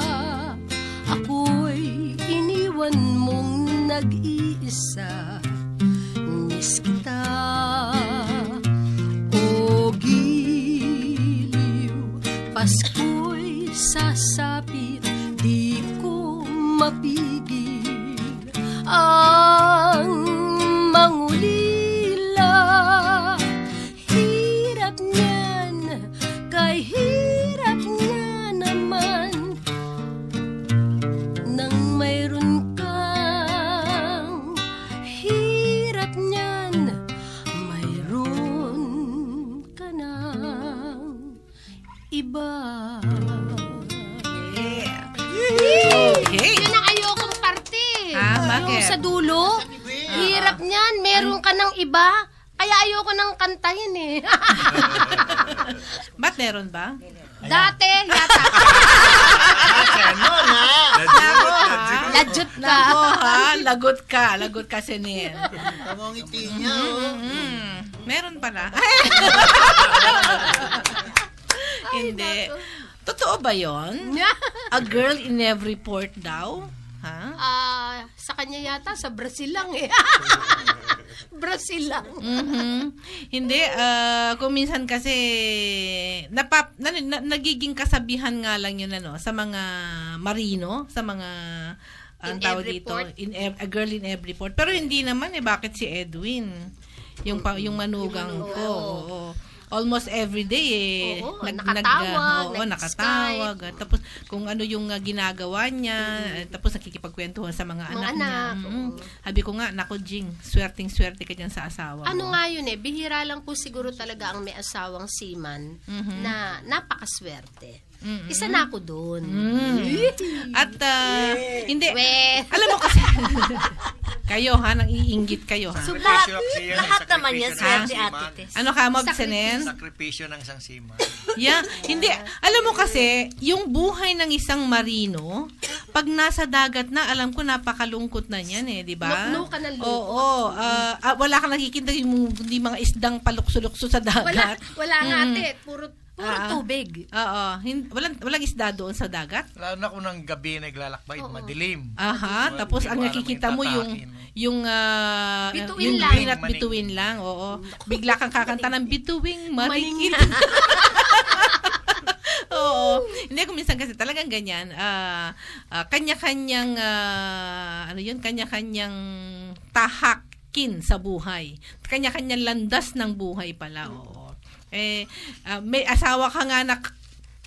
ako'y iniwan mong nag-iisa. Miss kita. O giliw, Pasko'y sasapit, di ko mapigil ang mangulila. Hirap niyan, kay hirap niya naman nang mayroon kang. Hirap niyan, mayroon ka ng iba. Okay. Yun ang ayokong parte. Bakit? Yung sa dulo, hirap niya ganyan, meron ka ng iba. Kaya ayoko nang kantahin eh. Ba't meron ba? Dati, yata. Lagot ka. Lagot ka. Lagot ka, Senel. Pamangiti niya, Meron pala. Hindi. Totoo ba yon? A girl in every port daw? Ha? Sa kanya yata, sa Brazil lang eh. Brazil lang. Hindi, kung minsan kasi nagiging kasabihan nga lang yun sa mga marino, sa mga ang tawag dito, a girl in every port. Pero hindi naman bakit si Edwin? Yung manugang ko. Oo. Almost every day nakatawag. Tapos kung ano yung ginagawa niya, tapos nakikipagkwentuhan sa mga anak niya. Sabi ko nga, nako Jing, swerteng-swerte ka dyan sa asawa mo. Ano nga yun bihira lang po siguro talaga ang may asawang seaman na napakaswerte. Isa na ako doon. At hindi, alam mo kasi kayo nang iinggit kayo Lahat naman yan, swerte Ate Tess. Ano ka mo, Senen? Sakripisyo ng isang seaman. Yeah, hindi. Alam mo kasi, yung buhay ng isang marino, pag nasa dagat na, alam ko napakalungkot na niyan di ba? Nukno ka ng lungkot. Oo. Wala kang nakikita yung mga isdang palukso-lukso sa dagat. Wala nga puro tubig. Oo. Walang isda doon sa dagat? Lalo na kung ng gabi naglalakbay, madilim. Tapos ang nakikita mo yung bituin lang. Oo. Bigla kang kakanta ng bituing marikit. Oo. Hindi, kung minsan kasi talagang ganyan. Kanya-kanyang kanya-kanyang tahakin sa buhay. Kanya-kanyang landas ng buhay pala. Oo. May asawa ka nga na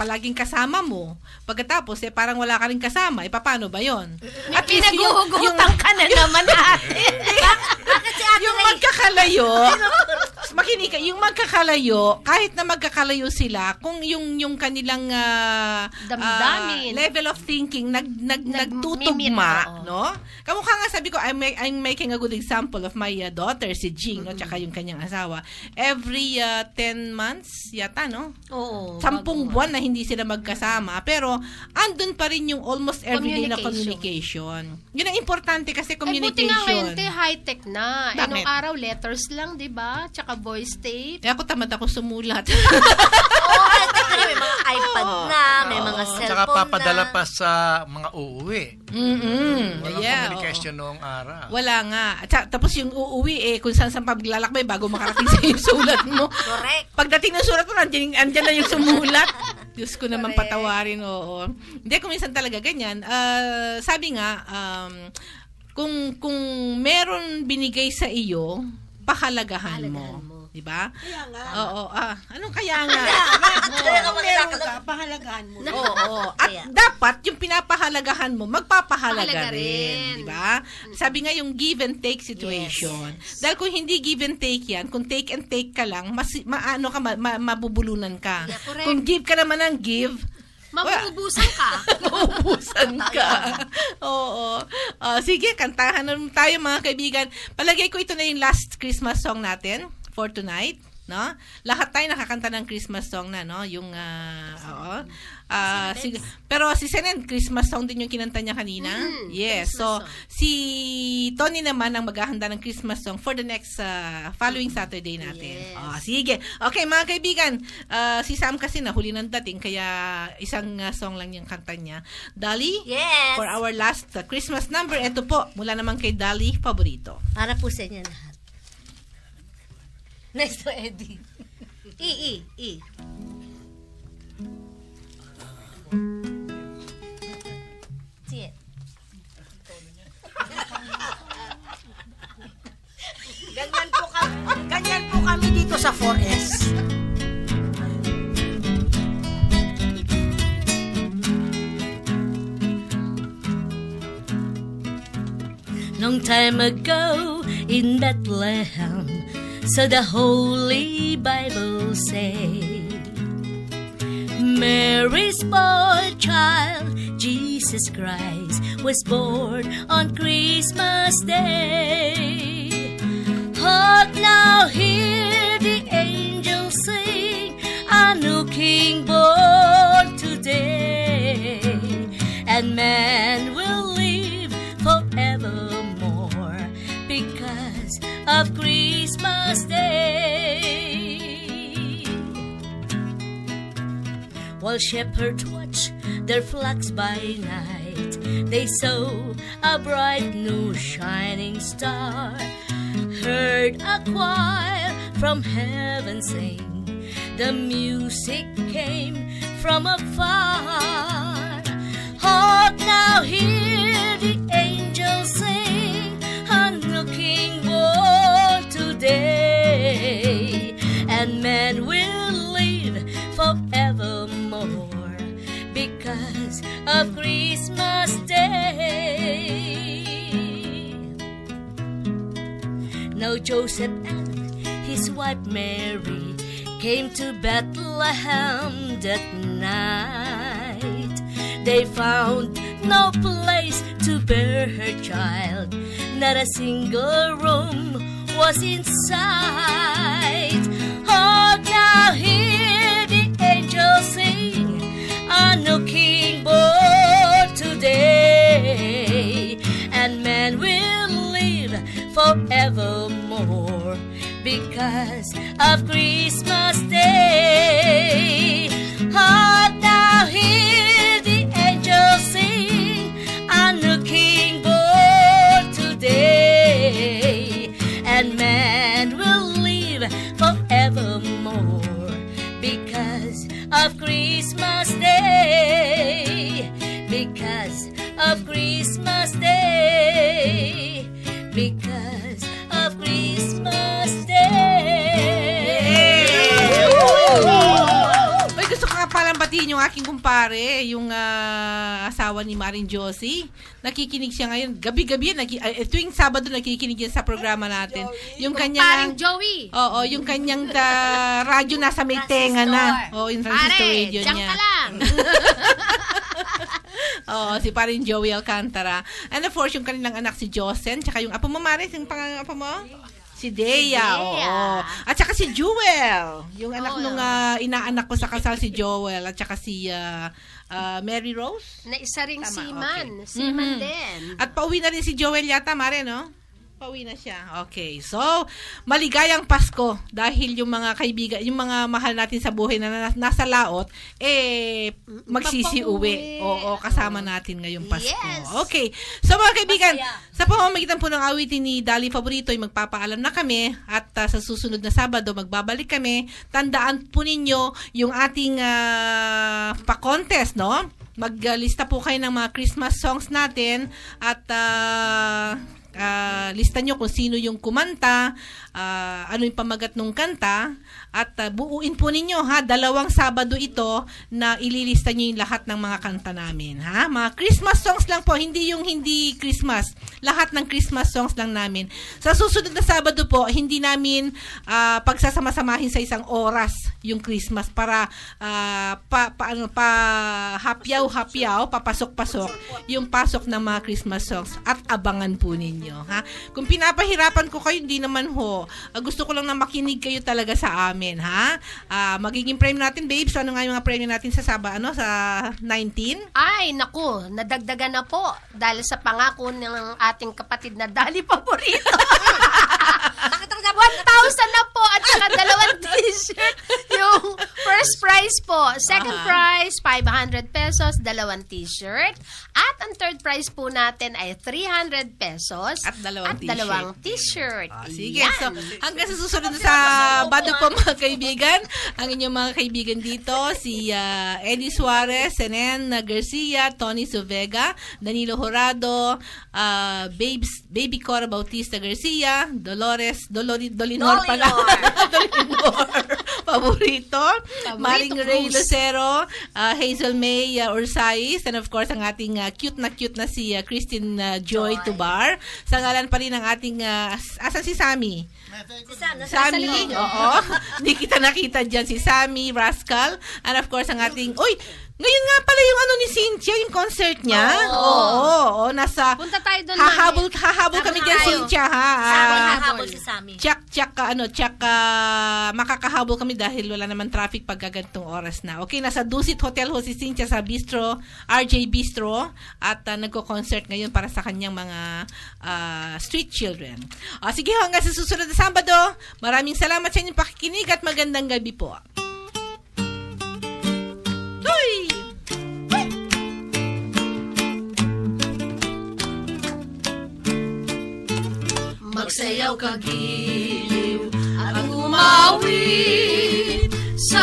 palaging kasama mo. Pagkatapos, parang wala ka rin kasama. Paano ba yon? At pinaguhugutan ka na naman yung magkakalayo, makinig, yung magkakalayo, kahit na magkakalayo sila, kung yung kanilang damdamin, level of thinking nagtutugma, no? Kamukha nga sabi ko, I'm making a good example of my daughter, si Jing, no? Tsaka yung kanyang asawa. Every 10 months yata, no? Oo. 10 buwan na hindi sila magkasama, pero andun pa rin yung almost everyday na communication. Yun ang importante kasi communication. Buti nga ngayon, high-tech na. Nung araw, letters lang, di ba? Tsaka voice tape. Ako tamad ako sumulat. High-tech na. May mga iPad na, may mga cellphone Tsaka papadala pa sa mga uuwi. Walang communication noong araw. Wala nga. Tapos yung uuwi, kung saan paglalakbay bago makarating sa yung sulat mo. Correct. Pagdating ng sulat mo, andyan na yung sumulat. Diyos ko naman patawarin, oo. Hindi, kung minsan talaga ganyan. Sabi nga, kung meron binigay sa iyo, pahalagahan mo. Diba? Kaya nga. Oo. Anong kaya nga? Pahalagahan mo. Oo. At dapat, yung pinapahalagahan mo, magpapahalaga rin. Diba? Sabi nga yung give and take situation. Yes. Dahil kung hindi give and take yan, kung take and take ka lang, mabubulunan ka. Yeah, kung give ka naman ng give, mabubusan ka. Mabubusan ka. Oo. Sige, kantahan na tayo mga kaibigan. Palagay ko ito na yung last Christmas song natin for tonight, no? Lahat tayo nakakanta ng Christmas song na, no? Yung pero si Senen, Christmas song din yung kinanta niya kanina. Yes. So si Tony naman ang maghahanda ng Christmas song for the next following Saturday natin. Yes. Sige. Okay, mga kaibigan, si Sam kasi nahuli ng dating kaya isang song lang yung kanta niya. Dolly, yes, for our last Christmas number, ito po, mula naman kay Dolly, paborito. Para po sa inyo lahat. Next to Eddie. E. Sige. Ganyan po kami dito sa 4S. Long time ago in Bethlehem, so the Holy Bible say, Mary's boy child, Jesus Christ, was born on Christmas Day. Hark now, hear the angels sing, a new king born today, and man will live forevermore because of Christmas Day. While shepherds watch their flocks by night, they saw a bright new shining star, heard a choir from heaven sing, the music came from afar. Hark now, hear the angels sing, a new king born today, and man will live forevermore because of Christmas Day. Now Joseph and his wife Mary came to Bethlehem that night. They found no place to bear her child, not a single room was in sight. Hark now, hear the angels sing, a new king born today, and man will live forevermore because of Christmas Day. Hark now, hear the angels sing, a new king born today, and man will live forevermore because of Christmas Day, because of Christmas Day, because of Christmas Day. May gusto ko nga palang batiin yung aking kumpare, yung asawa ni Maring Josie. Nakikinig siya ngayon. Gabi-gabi, tuwing Sabado nakikinig yan sa programa natin. Yung kanyang... Paring Joey. Oo, yung kanyang radyo nasa may tenga na. Oo, yung transistor radio niya. Diyan ka lang. Oo, si Paring Joey Alcantara. And of course, yung kanilang anak si Josen, tsaka yung apo mo, Maris, yung apo mo? Si Dea, oo. At saka si Jewel, yung anak nung inaanak ko sa kasal, si Joel, at saka si Mary Rose. Na isa ring seaman. Okay. Seaman din. At pauwi na rin si Joel yata, Mare, no? Pauwi na siya. Okay. So, maligayang Pasko dahil yung mga kaibigan, yung mga mahal natin sa buhay na nasa laot, magsisi-uwi. Oo, kasama natin ngayong Pasko. Yes. Okay. So, mga kaibigan, sa pamamagitan po ng awitin ni Dali Favorito, ay magpapaalam na kami at sa susunod na Sabado, magbabalik kami. Tandaan po ninyo yung ating pa-contest, no? Maglista po kayo ng mga Christmas songs natin at lista nyo kung sino yung kumanta, ano yung pamagat ng kanta, at buuin po ninyo, ha, 2 Sabado ito na ililista nyo yung lahat ng mga kanta namin, ha? Mga Christmas songs lang po, hindi yung hindi Christmas. Lahat ng Christmas songs lang namin. Sa susunod na Sabado po, hindi namin pagsasama-samahin sa isang oras yung Christmas para hapyaw, papasok-pasok yung pasok ng mga Christmas songs at abangan po ninyo, ha? Kung pinapahirapan ko kayo, hindi naman ho. Gusto ko lang na makinig kayo talaga sa amin, ha? Magiging premium natin, babes. Ano nga yung mga premium natin sa sa 19? Ay, naku, nadagdagan na po dahil sa pangako ng ating kapatid na Dali Favorito. 1,000 na po at saka 2 t-shirt. Yung first prize po. Second prize, 500 pesos, 2 t-shirt. At ang third prize po natin ay 300 pesos at 2 t-shirt. Sige. Yan. So, hanggang sa susunod na Sabado po, mga kaibigan. Ang inyong mga kaibigan dito, si Eddie Suarez, Senen Garcia, Tony Suvega, Danilo Horado, Baby Cora Bautista Garcia, Dolinor pala. Dolinor. Favorito. Maring Ray Lucero, Hazel May Ursais, and of course, ang ating cute na si Christine Joy Tubar. Sa ngalan pa rin ng ating, asan si Sammy? Sammy, oo. Hindi kita nakita dyan. Si Sammy Rascal. And of course, ang ating, Ngayon nga pala yung ano ni Cynthia, yung concert niya. Oo. Nasa... Punta tayo doon. Hahabol kami dyan, Cynthia, ha? Hahabol si Sammy. Makakahabol kami dahil wala naman traffic pag gagantong oras na. Okay, nasa Dusit Hotel ho si Cynthia sa Bistro, RJ Bistro, at nagko-concert ngayon para sa kanyang mga street children. Sige ho, hanggang sa susunod na Sabado. Maraming salamat sa inyong pakikinig at magandang gabi po. Hoy! Magsayaw ka giliw at umawit sa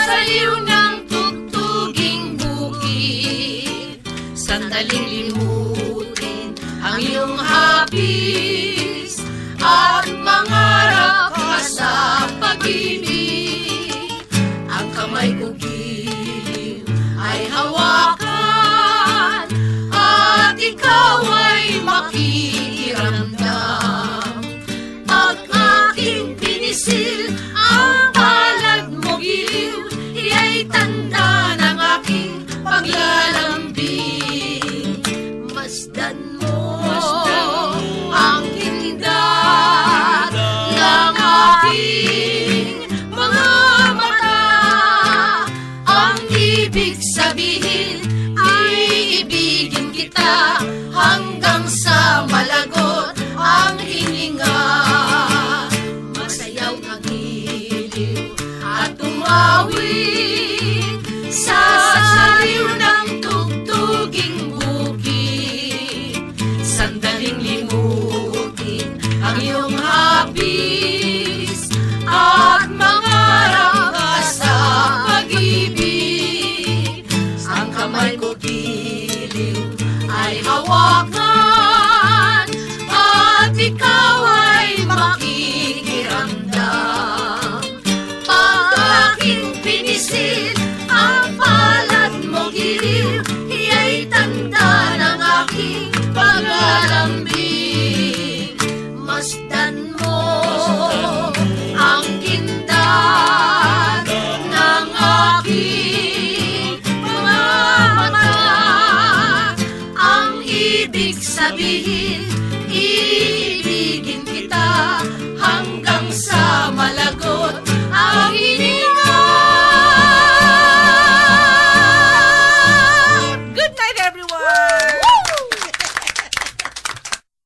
saliw ng tugtuging bukid. Sandaling limutin ang iyong hapis at mangarap ka sa pag-ibig. Ang kamay ko giliw ay hawakan at ikaw ay makikiramdam. Pinisil ang palad mo giliw, iya'y tanda ng aking paglalambing. Masdan mo ang kindat ng aking mga mata. Ang ibig sabihin, iibigin kita hanggang sa malagot ang hininga. Sa saliw ng tugtuging bukid, sandaling limutin ang iyong hapis at mangarap ka sa pag-ibig. Ang kamay ko giliw ay hawakan at ikaw ay makikiramdam. Pag aking pinisil ang palad mo giliw, iya'y tanda ng aking paglalambing. Masdan mo ang kindat ng aking mga mata. Ang ibig sabihin,